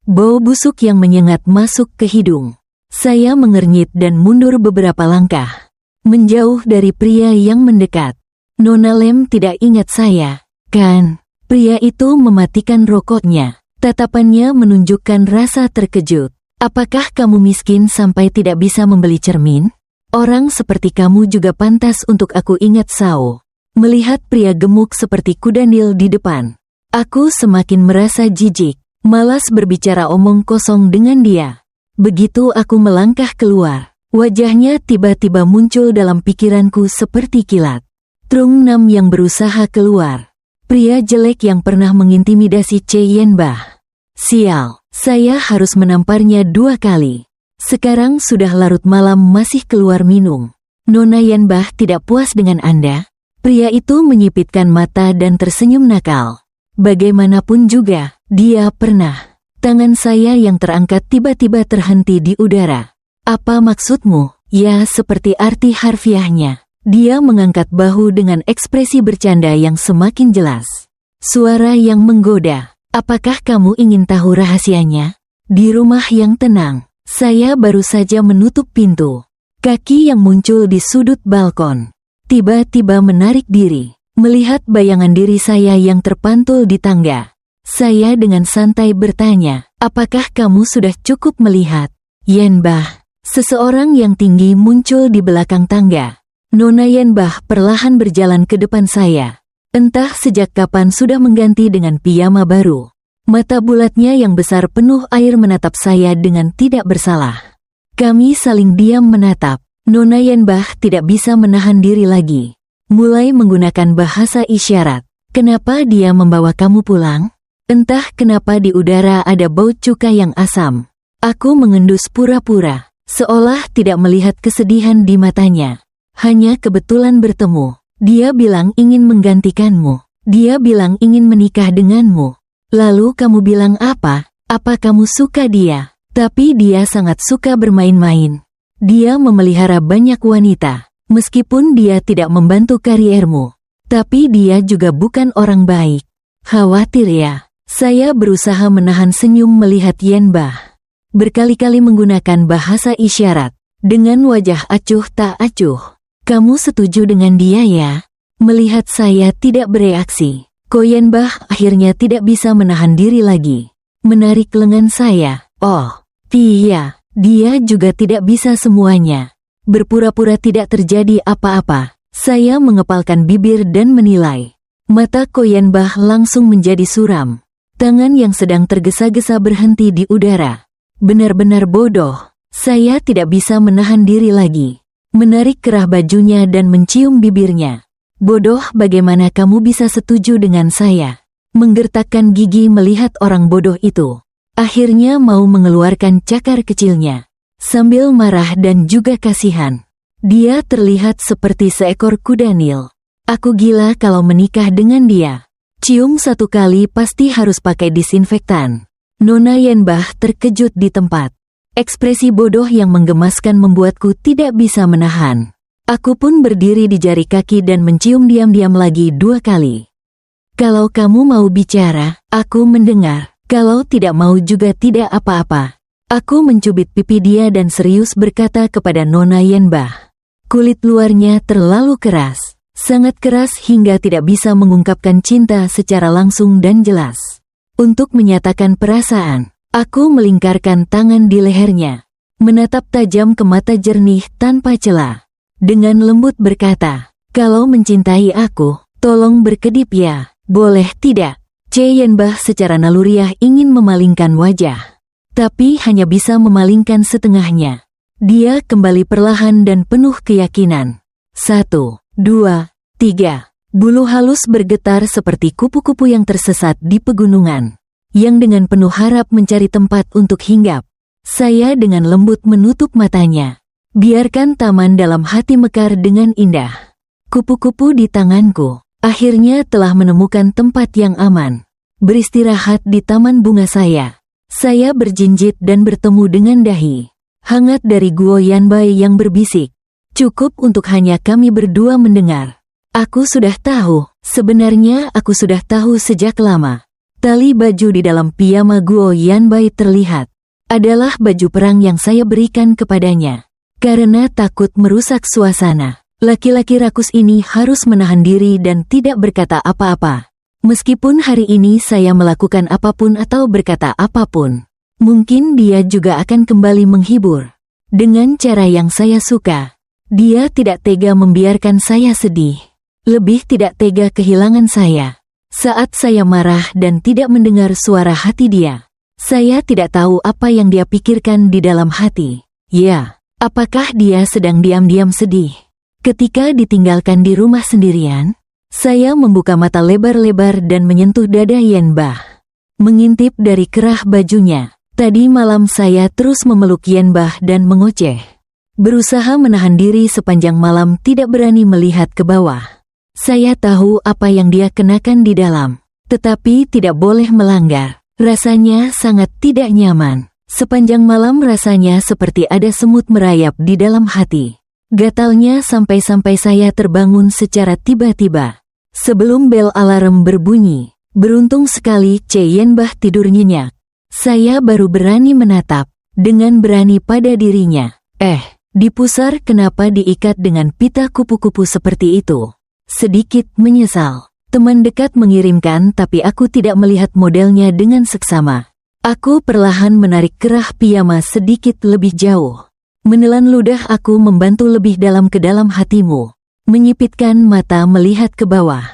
Speaker 1: Bau busuk yang menyengat masuk ke hidung. Saya mengernyit dan mundur beberapa langkah. Menjauh dari pria yang mendekat. Nona Lem tidak ingat saya, kan? Pria itu mematikan rokoknya. Tatapannya menunjukkan rasa terkejut. Apakah kamu miskin sampai tidak bisa membeli cermin? Orang seperti kamu juga pantas untuk aku ingat, Sao. Melihat pria gemuk seperti kuda Nil di depan, aku semakin merasa jijik. Malas berbicara omong kosong dengan dia. Begitu aku melangkah keluar, wajahnya tiba-tiba muncul dalam pikiranku seperti kilat. Trung Nam yang berusaha keluar. Pria jelek yang pernah mengintimidasi Yenbah. Sial, saya harus menamparnya 2 kali. Sekarang sudah larut malam masih keluar minum. Nona Yenbah tidak puas dengan Anda? Pria itu menyipitkan mata dan tersenyum nakal. Bagaimanapun juga, dia pernah. Tangan saya yang terangkat tiba-tiba terhenti di udara. Apa maksudmu? Ya, seperti arti harfiahnya. Dia mengangkat bahu dengan ekspresi bercanda yang semakin jelas. Suara yang menggoda. Apakah kamu ingin tahu rahasianya? Di rumah yang tenang, saya baru saja menutup pintu. Kaki yang muncul di sudut balkon tiba-tiba menarik diri, Melihat bayangan diri saya yang terpantul di tangga, saya dengan santai bertanya, apakah kamu sudah cukup melihat? Yenbah, seseorang yang tinggi muncul di belakang tangga. Nona Yenbah perlahan berjalan ke depan saya. Entah sejak kapan sudah mengganti dengan piyama baru. Mata bulatnya yang besar penuh air menatap saya dengan tidak bersalah. Kami saling diam menatap. Nona Yenbah tidak bisa menahan diri lagi. Mulai menggunakan bahasa isyarat. Kenapa dia membawa kamu pulang? Entah kenapa di udara ada bau cuka yang asam. Aku mengendus pura-pura, seolah tidak melihat kesedihan di matanya. Hanya kebetulan bertemu. Dia bilang ingin menggantikanmu. Dia bilang ingin menikah denganmu. Lalu kamu bilang apa? Apa kamu suka dia? Tapi dia sangat suka bermain-main. Dia memelihara banyak wanita. Meskipun dia tidak membantu kariermu, tapi dia juga bukan orang baik. Khawatir ya. Saya berusaha menahan senyum melihat Yenbah. Berkali-kali menggunakan bahasa isyarat. Dengan wajah acuh tak acuh. Kamu setuju dengan dia ya? Melihat saya tidak bereaksi, Ko Yenbah akhirnya tidak bisa menahan diri lagi. Menarik lengan saya. Oh, iya, dia juga tidak bisa semuanya. Berpura-pura tidak terjadi apa-apa. Saya mengepalkan bibir dan menilai. Mata Ko Yenbah langsung menjadi suram. Tangan yang sedang tergesa-gesa berhenti di udara. Benar-benar bodoh. Saya tidak bisa menahan diri lagi. Menarik kerah bajunya dan mencium bibirnya. Bodoh, bagaimana kamu bisa setuju dengan saya? Menggertakkan gigi melihat orang bodoh itu. Akhirnya mau mengeluarkan cakar kecilnya. Sambil marah dan juga kasihan. Dia terlihat seperti seekor kuda Nil. Aku gila kalau menikah dengan dia. Cium satu kali pasti harus pakai disinfektan. Nona Yenbah terkejut di tempat. Ekspresi bodoh yang menggemaskan membuatku tidak bisa menahan. Aku pun berdiri di jari kaki dan mencium diam-diam lagi 2 kali. Kalau kamu mau bicara, aku mendengar. Kalau tidak mau juga tidak apa-apa. Aku mencubit pipi dia dan serius berkata kepada Nona Yenbah. Kulit luarnya terlalu keras. Sangat keras hingga tidak bisa mengungkapkan cinta secara langsung dan jelas. Untuk menyatakan perasaan, aku melingkarkan tangan di lehernya. Menatap tajam ke mata jernih tanpa celah. Dengan lembut berkata, kalau mencintai aku, tolong berkedip ya. Boleh tidak? Yenbah secara naluriah ingin memalingkan wajah. Tapi hanya bisa memalingkan setengahnya. Dia kembali perlahan dan penuh keyakinan. 1, 2, 3. Bulu halus bergetar seperti kupu-kupu yang tersesat di pegunungan. Yang dengan penuh harap mencari tempat untuk hinggap. Saya dengan lembut menutup matanya. Biarkan taman dalam hati mekar dengan indah. Kupu-kupu di tanganku akhirnya telah menemukan tempat yang aman. Beristirahat di taman bunga saya. Saya berjinjit dan bertemu dengan dahi hangat dari Guo Yanbai yang berbisik. Cukup untuk hanya kami berdua mendengar. Aku sudah tahu, sebenarnya aku sudah tahu sejak lama. Tali baju di dalam piyama Guo Yanbai terlihat. Adalah baju perang yang saya berikan kepadanya. Karena takut merusak suasana. Laki-laki rakus ini harus menahan diri dan tidak berkata apa-apa. Meskipun hari ini saya melakukan apapun atau berkata apapun, mungkin dia juga akan kembali menghibur. Dengan cara yang saya suka. Dia tidak tega membiarkan saya sedih. Lebih tidak tega kehilangan saya. Saat saya marah dan tidak mendengar suara hati dia. Saya tidak tahu apa yang dia pikirkan di dalam hati. Ya, apakah dia sedang diam-diam sedih? Ketika ditinggalkan di rumah sendirian, saya membuka mata lebar-lebar dan menyentuh dada Yenbah. Mengintip dari kerah bajunya. Tadi malam saya terus memeluk Yenbah dan mengoceh. Berusaha menahan diri sepanjang malam tidak berani melihat ke bawah. Saya tahu apa yang dia kenakan di dalam. Tetapi tidak boleh melanggar. Rasanya sangat tidak nyaman. Sepanjang malam rasanya seperti ada semut merayap di dalam hati. Gatalnya sampai-sampai saya terbangun secara tiba-tiba. Sebelum bel alarm berbunyi, beruntung sekali Yenbah tidur nyenyak. Saya baru berani menatap, dengan berani pada dirinya. Di pusar kenapa diikat dengan pita kupu-kupu seperti itu? sedikit menyesal. Teman dekat mengirimkan tapi aku tidak melihat modelnya dengan seksama. Aku perlahan menarik kerah piyama sedikit lebih jauh. Menelan ludah aku membantu lebih dalam ke dalam hatimu. Menyipitkan mata melihat ke bawah.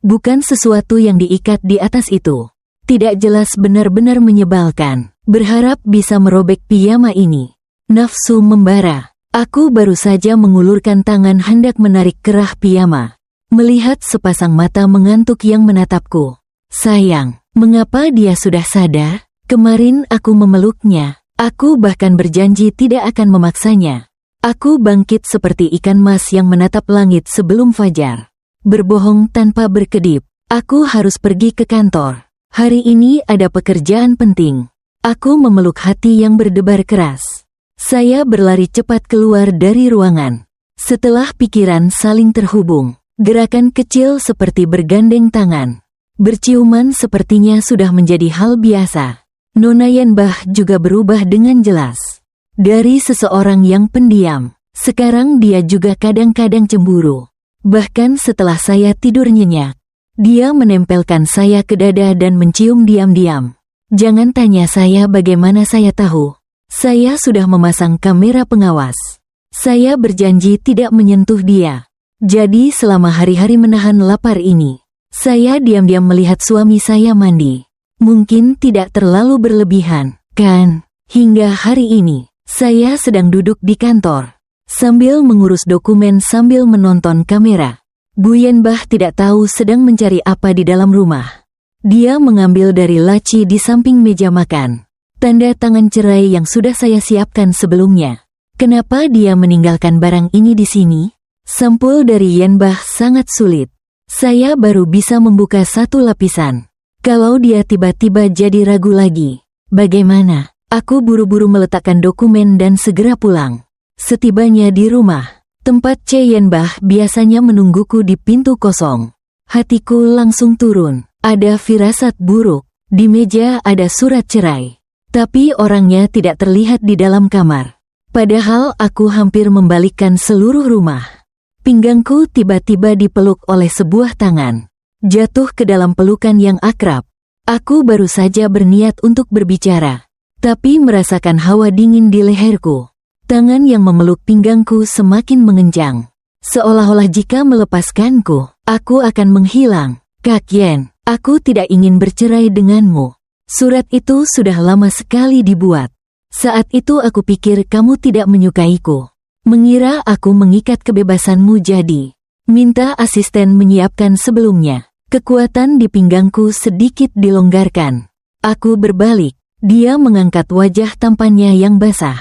Speaker 1: Bukan sesuatu yang diikat di atas itu. Tidak jelas, benar-benar menyebalkan. Berharap bisa merobek piyama ini. Nafsu membara. Aku baru saja mengulurkan tangan hendak menarik kerah piyama. Melihat sepasang mata mengantuk yang menatapku. Sayang, mengapa dia sudah sadar? Kemarin aku memeluknya. Aku bahkan berjanji tidak akan memaksanya. Aku bangkit seperti ikan mas yang menatap langit sebelum fajar. Berbohong tanpa berkedip. Aku harus pergi ke kantor. Hari ini ada pekerjaan penting. Aku memeluk hati yang berdebar keras. Saya berlari cepat keluar dari ruangan. Setelah pikiran saling terhubung, gerakan kecil seperti bergandeng tangan, berciuman sepertinya sudah menjadi hal biasa. Nona Yenbah juga berubah dengan jelas. Dari seseorang yang pendiam, sekarang dia juga kadang-kadang cemburu. Bahkan setelah saya tidur nyenyak, dia menempelkan saya ke dada dan mencium diam-diam. Jangan tanya saya bagaimana saya tahu. Saya sudah memasang kamera pengawas. Saya berjanji tidak menyentuh dia. Jadi selama hari-hari menahan lapar ini, saya diam-diam melihat suami saya mandi. Mungkin tidak terlalu berlebihan, kan? Hingga hari ini, saya sedang duduk di kantor, sambil mengurus dokumen sambil menonton kamera. Bu Yenbah tidak tahu sedang mencari apa di dalam rumah. Dia mengambil dari laci di samping meja makan, tanda tangan cerai yang sudah saya siapkan sebelumnya. Kenapa dia meninggalkan barang ini di sini? Sampul dari Yenbah sangat sulit. Saya baru bisa membuka satu lapisan. Kalau dia tiba-tiba jadi ragu lagi, bagaimana? Aku buru-buru meletakkan dokumen dan segera pulang. Setibanya di rumah, tempat Yenbah biasanya menungguku di pintu kosong. Hatiku langsung turun. Ada firasat buruk. Di meja ada surat cerai. Tapi orangnya tidak terlihat di dalam kamar. Padahal aku hampir membalikkan seluruh rumah. Pinggangku tiba-tiba dipeluk oleh sebuah tangan. Jatuh ke dalam pelukan yang akrab. Aku baru saja berniat untuk berbicara, tapi merasakan hawa dingin di leherku. Tangan yang memeluk pinggangku semakin mengenjang. Seolah-olah jika melepaskanku, aku akan menghilang. Kak Yen, aku tidak ingin bercerai denganmu. Surat itu sudah lama sekali dibuat. Saat itu aku pikir kamu tidak menyukaiku. Mengira aku mengikat kebebasanmu, jadi minta asisten menyiapkan sebelumnya. Kekuatan di pinggangku sedikit dilonggarkan. Aku berbalik. Dia mengangkat wajah tampannya yang basah.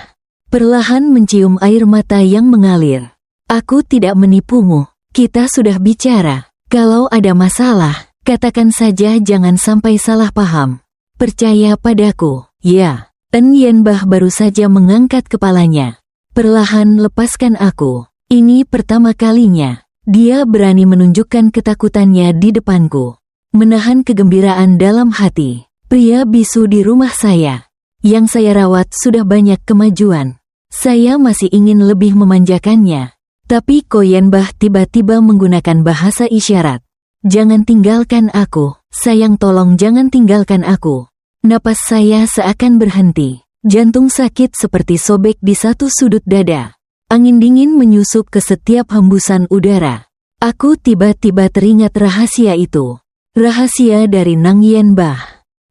Speaker 1: Perlahan mencium air mata yang mengalir. Aku tidak menipumu. Kita sudah bicara. Kalau ada masalah, katakan saja, jangan sampai salah paham. Percaya padaku. Ya. Yenbah baru saja mengangkat kepalanya. Perlahan lepaskan aku. Ini pertama kalinya dia berani menunjukkan ketakutannya di depanku. Menahan kegembiraan dalam hati. Pria bisu di rumah saya, yang saya rawat, sudah banyak kemajuan. Saya masih ingin lebih memanjakannya. Tapi Yenbah tiba-tiba menggunakan bahasa isyarat. Jangan tinggalkan aku. Sayang, tolong jangan tinggalkan aku. Napas saya seakan berhenti. Jantung sakit seperti sobek di satu sudut dada. Angin dingin menyusup ke setiap hembusan udara. Aku tiba-tiba teringat rahasia itu. Rahasia dari Nang Yenbah.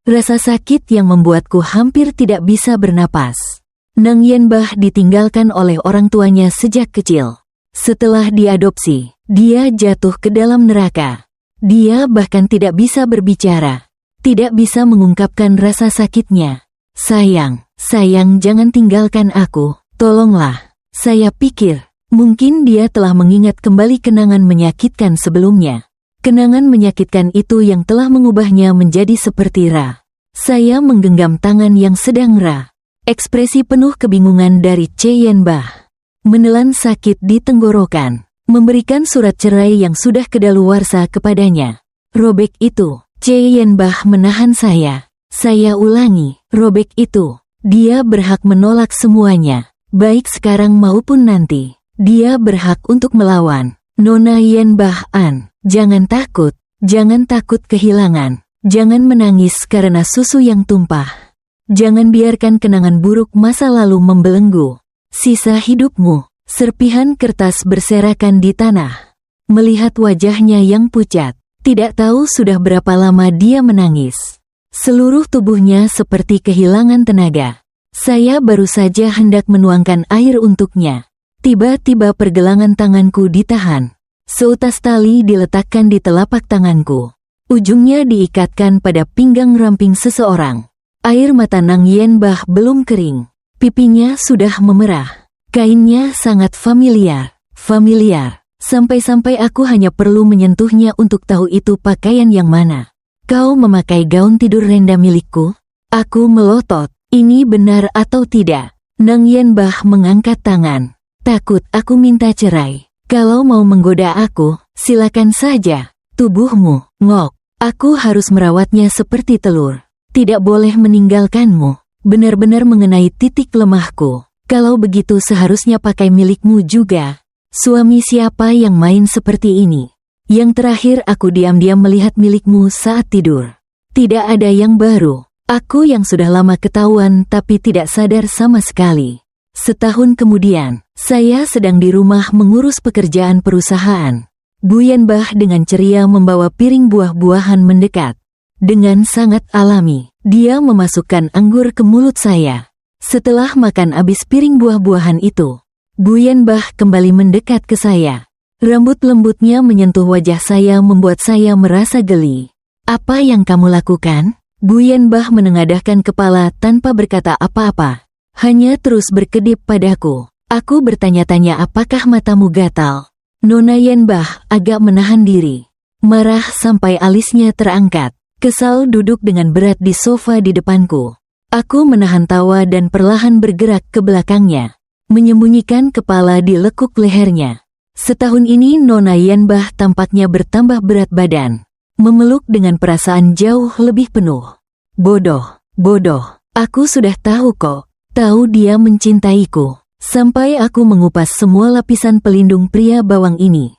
Speaker 1: Rasa sakit yang membuatku hampir tidak bisa bernapas. Nang Yenbah ditinggalkan oleh orang tuanya sejak kecil. Setelah diadopsi, dia jatuh ke dalam neraka. Dia bahkan tidak bisa berbicara. Tidak bisa mengungkapkan rasa sakitnya. Sayang, jangan tinggalkan aku. Tolonglah. Saya pikir, mungkin dia telah mengingat kembali kenangan menyakitkan sebelumnya. Kenangan menyakitkan itu yang telah mengubahnya menjadi seperti Ra. Saya menggenggam tangan yang sedang Ra. Ekspresi penuh kebingungan dari Yenbah. Menelan sakit di tenggorokan. Memberikan surat cerai yang sudah kedaluarsa kepadanya. Robek itu. Yenbah menahan saya. Saya ulangi, robek itu. Dia berhak menolak semuanya. Baik sekarang maupun nanti, dia berhak untuk melawan. Nona Yenbah An, jangan takut kehilangan. Jangan menangis karena susu yang tumpah. Jangan biarkan kenangan buruk masa lalu membelenggu sisa hidupmu. Serpihan kertas berserakan di tanah. Melihat wajahnya yang pucat, tidak tahu sudah berapa lama dia menangis. Seluruh tubuhnya seperti kehilangan tenaga. Saya baru saja hendak menuangkan air untuknya. Tiba-tiba pergelangan tanganku ditahan. Seutas tali diletakkan di telapak tanganku. Ujungnya diikatkan pada pinggang ramping seseorang. Air mata Nang Yenbah belum kering. Pipinya sudah memerah. Kainnya sangat familiar. Sampai-sampai aku hanya perlu menyentuhnya untuk tahu itu pakaian yang mana. Kau memakai gaun tidur Renda milikku? Aku melotot. Ini benar atau tidak? Nang Yenbah mengangkat tangan. Takut aku minta cerai. Kalau mau menggoda aku, silakan saja. Tubuhmu, ngok. Aku harus merawatnya seperti telur. Tidak boleh meninggalkanmu. Benar-benar mengenai titik lemahku. Kalau begitu seharusnya pakai milikmu juga. Suami siapa yang main seperti ini? Yang terakhir aku diam-diam melihat milikmu saat tidur. Tidak ada yang baru. Aku yang sudah lama ketahuan tapi tidak sadar sama sekali. Setahun kemudian, saya sedang di rumah mengurus pekerjaan perusahaan. Bu Yenbah dengan ceria membawa piring buah-buahan mendekat. Dengan sangat alami, dia memasukkan anggur ke mulut saya. Setelah makan habis piring buah-buahan itu, Bu Yenbah kembali mendekat ke saya. Rambut lembutnya menyentuh wajah saya membuat saya merasa geli. Apa yang kamu lakukan? Bu Yenbah menengadahkan kepala tanpa berkata apa-apa. Hanya terus berkedip padaku. Aku bertanya-tanya apakah matamu gatal. Nona Yenbah agak menahan diri. Marah sampai alisnya terangkat. Kesal duduk dengan berat di sofa di depanku. Aku menahan tawa dan perlahan bergerak ke belakangnya. Menyembunyikan kepala di lekuk lehernya. Setahun ini Nona Yenbah tampaknya bertambah berat badan. Memeluk dengan perasaan jauh lebih penuh. Bodoh. Aku sudah tahu kok. Tahu dia mencintaiku. Sampai aku mengupas semua lapisan pelindung pria bawang ini.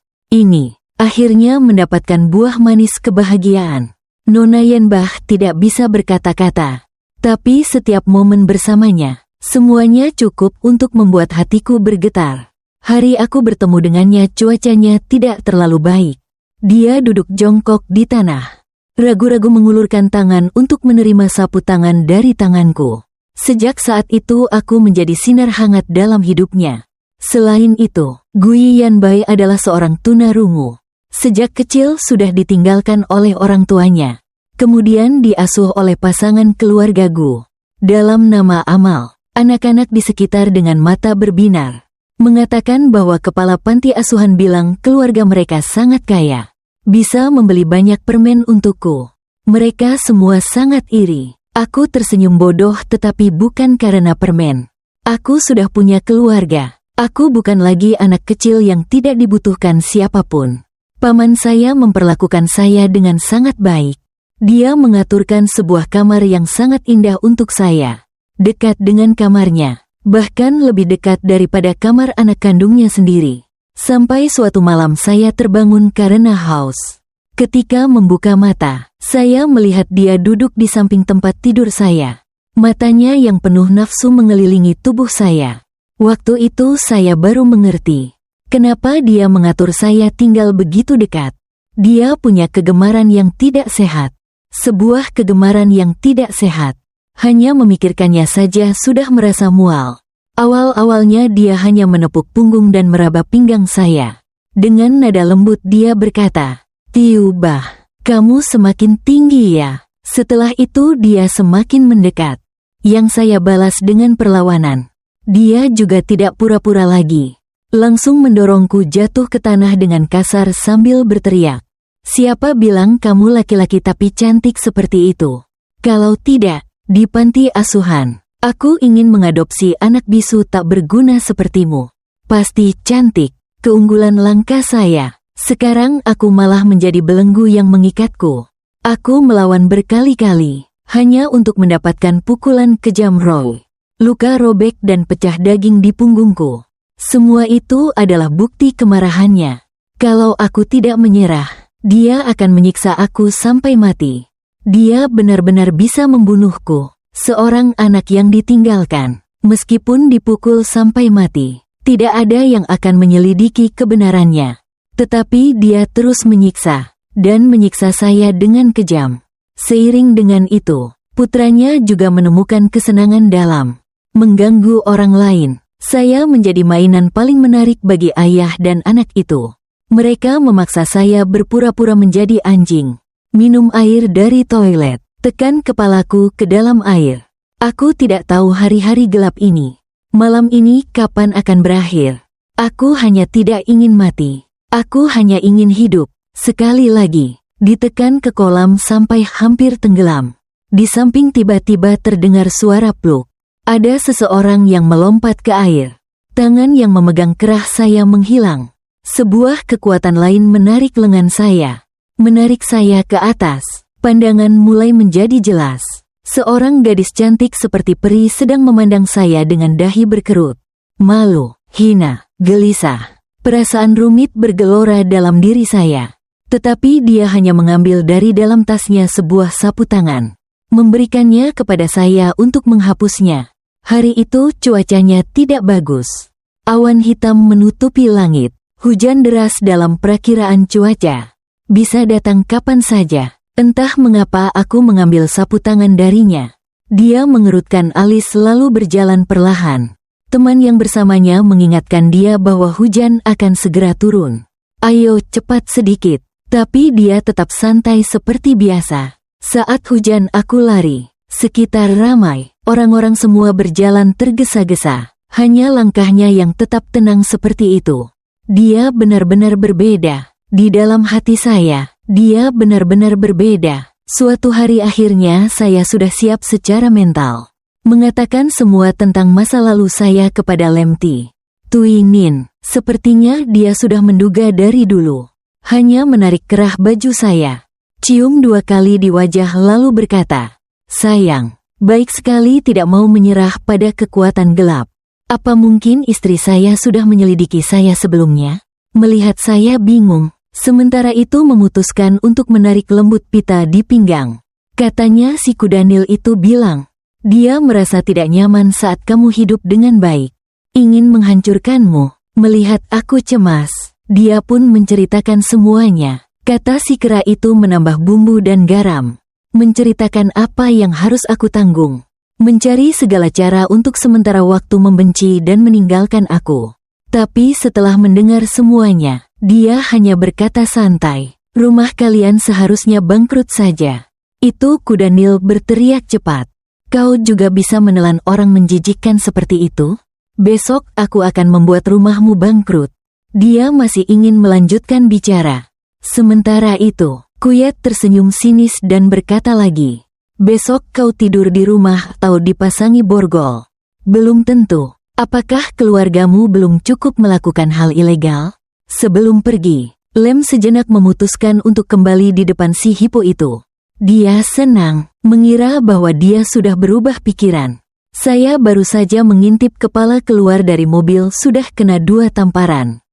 Speaker 1: Akhirnya mendapatkan buah manis kebahagiaan. Nona Yenbah tidak bisa berkata-kata. Tapi setiap momen bersamanya, semuanya cukup untuk membuat hatiku bergetar. Hari aku bertemu dengannya cuacanya tidak terlalu baik. Dia duduk jongkok di tanah. Ragu-ragu mengulurkan tangan untuk menerima sapu tangan dari tanganku. Sejak saat itu aku menjadi sinar hangat dalam hidupnya. Selain itu, Gui Yanbai adalah seorang tunarungu. Sejak kecil sudah ditinggalkan oleh orang tuanya. Kemudian diasuh oleh pasangan keluarga Gu. Dalam nama amal, anak-anak di sekitar dengan mata berbinar mengatakan bahwa kepala panti asuhan bilang keluarga mereka sangat kaya. Bisa membeli banyak permen untukku. Mereka semua sangat iri. Aku tersenyum bodoh tetapi bukan karena permen. Aku sudah punya keluarga. Aku bukan lagi anak kecil yang tidak dibutuhkan siapapun. Paman saya memperlakukan saya dengan sangat baik. Dia mengaturkan sebuah kamar yang sangat indah untuk saya. Dekat dengan kamarnya. Bahkan lebih dekat daripada kamar anak kandungnya sendiri. Sampai suatu malam saya terbangun karena haus. Ketika membuka mata, saya melihat dia duduk di samping tempat tidur saya. Matanya yang penuh nafsu mengelilingi tubuh saya. Waktu itu saya baru mengerti. Kenapa dia mengatur saya tinggal begitu dekat. Dia punya kegemaran yang tidak sehat. Sebuah kegemaran yang tidak sehat. Hanya memikirkannya saja sudah merasa mual. Awal-awalnya dia hanya menepuk punggung dan meraba pinggang saya. Dengan nada lembut dia berkata, "Tiubah, kamu semakin tinggi ya." Setelah itu dia semakin mendekat. Yang saya balas dengan perlawanan. Dia juga tidak pura-pura lagi. Langsung mendorongku jatuh ke tanah dengan kasar sambil berteriak. "Siapa bilang kamu laki-laki tapi cantik seperti itu? Kalau tidak, di panti asuhan, aku ingin mengadopsi anak bisu tak berguna sepertimu. Pasti cantik, keunggulan langka saya. Sekarang aku malah menjadi belenggu yang mengikatku. Aku melawan berkali-kali, hanya untuk mendapatkan pukulan kejam Roy. Luka robek dan pecah daging di punggungku. Semua itu adalah bukti kemarahannya. Kalau aku tidak menyerah, dia akan menyiksa aku sampai mati. Dia benar-benar bisa membunuhku, seorang anak yang ditinggalkan. Meskipun dipukul sampai mati, tidak ada yang akan menyelidiki kebenarannya. Tetapi dia terus menyiksa, dan menyiksa saya dengan kejam. Seiring dengan itu, putranya juga menemukan kesenangan dalam mengganggu orang lain. Saya menjadi mainan paling menarik bagi ayah dan anak itu. Mereka memaksa saya berpura-pura menjadi anjing, minum air dari toilet, tekan kepalaku ke dalam air. Aku tidak tahu hari-hari gelap ini, malam ini kapan akan berakhir. Aku hanya tidak ingin mati. Aku hanya ingin hidup. Sekali lagi, ditekan ke kolam sampai hampir tenggelam. Di samping tiba-tiba terdengar suara pluk. Ada seseorang yang melompat ke air. Tangan yang memegang kerah saya menghilang. Sebuah kekuatan lain menarik lengan saya. Menarik saya ke atas. Pandangan mulai menjadi jelas. Seorang gadis cantik seperti peri sedang memandang saya dengan dahi berkerut. Malu, hina, gelisah. Perasaan rumit bergelora dalam diri saya. Tetapi dia hanya mengambil dari dalam tasnya sebuah sapu tangan. Memberikannya kepada saya untuk menghapusnya. Hari itu cuacanya tidak bagus. Awan hitam menutupi langit. Hujan deras dalam perakiraan cuaca. Bisa datang kapan saja. Entah mengapa aku mengambil sapu tangan darinya. Dia mengerutkan alis lalu berjalan perlahan. Teman yang bersamanya mengingatkan dia bahwa hujan akan segera turun. Ayo cepat sedikit. Tapi dia tetap santai seperti biasa. Saat hujan aku lari. Sekitar ramai. Orang-orang semua berjalan tergesa-gesa. Hanya langkahnya yang tetap tenang seperti itu. Dia benar-benar berbeda. Di dalam hati saya, dia benar-benar berbeda. Suatu hari akhirnya saya sudah siap secara mental. Mengatakan semua tentang masa lalu saya kepada Lemti. Tui Nin, sepertinya dia sudah menduga dari dulu. Hanya menarik kerah baju saya. Cium 2 kali di wajah lalu berkata, "Sayang, baik sekali tidak mau menyerah pada kekuatan gelap." Apa mungkin istri saya sudah menyelidiki saya sebelumnya? Melihat saya bingung, sementara itu memutuskan untuk menarik lembut pita di pinggang. Katanya si Kudanil itu bilang, dia merasa tidak nyaman saat kamu hidup dengan baik. Ingin menghancurkanmu. Melihat aku cemas, dia pun menceritakan semuanya. Kata si kera itu menambah bumbu dan garam. Menceritakan apa yang harus aku tanggung. Mencari segala cara untuk sementara waktu membenci dan meninggalkan aku. Tapi setelah mendengar semuanya, dia hanya berkata santai, "Rumah kalian seharusnya bangkrut saja." Itu Kudanil berteriak cepat. "Kau juga bisa menelan orang menjijikkan seperti itu? Besok aku akan membuat rumahmu bangkrut." Dia masih ingin melanjutkan bicara. Sementara itu, Kuyet tersenyum sinis dan berkata lagi, "Besok kau tidur di rumah atau dipasangi borgol." Belum tentu. Apakah keluargamu belum cukup melakukan hal ilegal? Sebelum pergi, Lem sejenak memutuskan untuk kembali di depan si hipo itu. Dia senang, mengira bahwa dia sudah berubah pikiran. Saya baru saja mengintip kepala keluar dari mobil sudah kena 2 tamparan.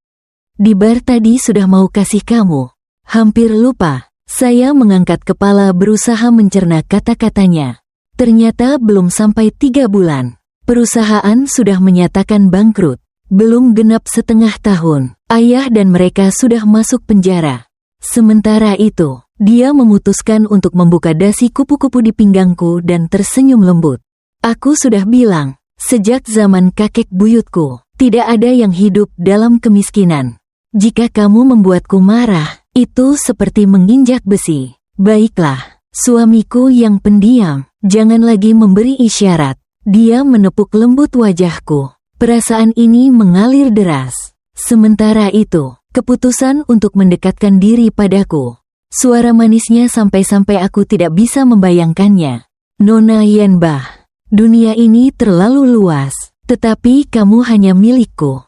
Speaker 1: "Di bar tadi sudah mau kasih kamu." Hampir lupa. Saya mengangkat kepala berusaha mencerna kata-katanya. Ternyata belum sampai 3 bulan. Perusahaan sudah menyatakan bangkrut. Belum genap setengah tahun. Ayah dan mereka sudah masuk penjara. Sementara itu, dia memutuskan untuk membuka dasi kupu-kupu di pinggangku dan tersenyum lembut. "Aku sudah bilang, sejak zaman kakek buyutku, tidak ada yang hidup dalam kemiskinan. Jika kamu membuatku marah, itu seperti menginjak besi. Baiklah, suamiku yang pendiam, jangan lagi memberi isyarat." Dia menepuk lembut wajahku. Perasaan ini mengalir deras. Sementara itu, keputusan untuk mendekatkan diri padaku. Suara manisnya sampai-sampai aku tidak bisa membayangkannya. "Nona Yenbah, dunia ini terlalu luas, tetapi kamu hanya milikku.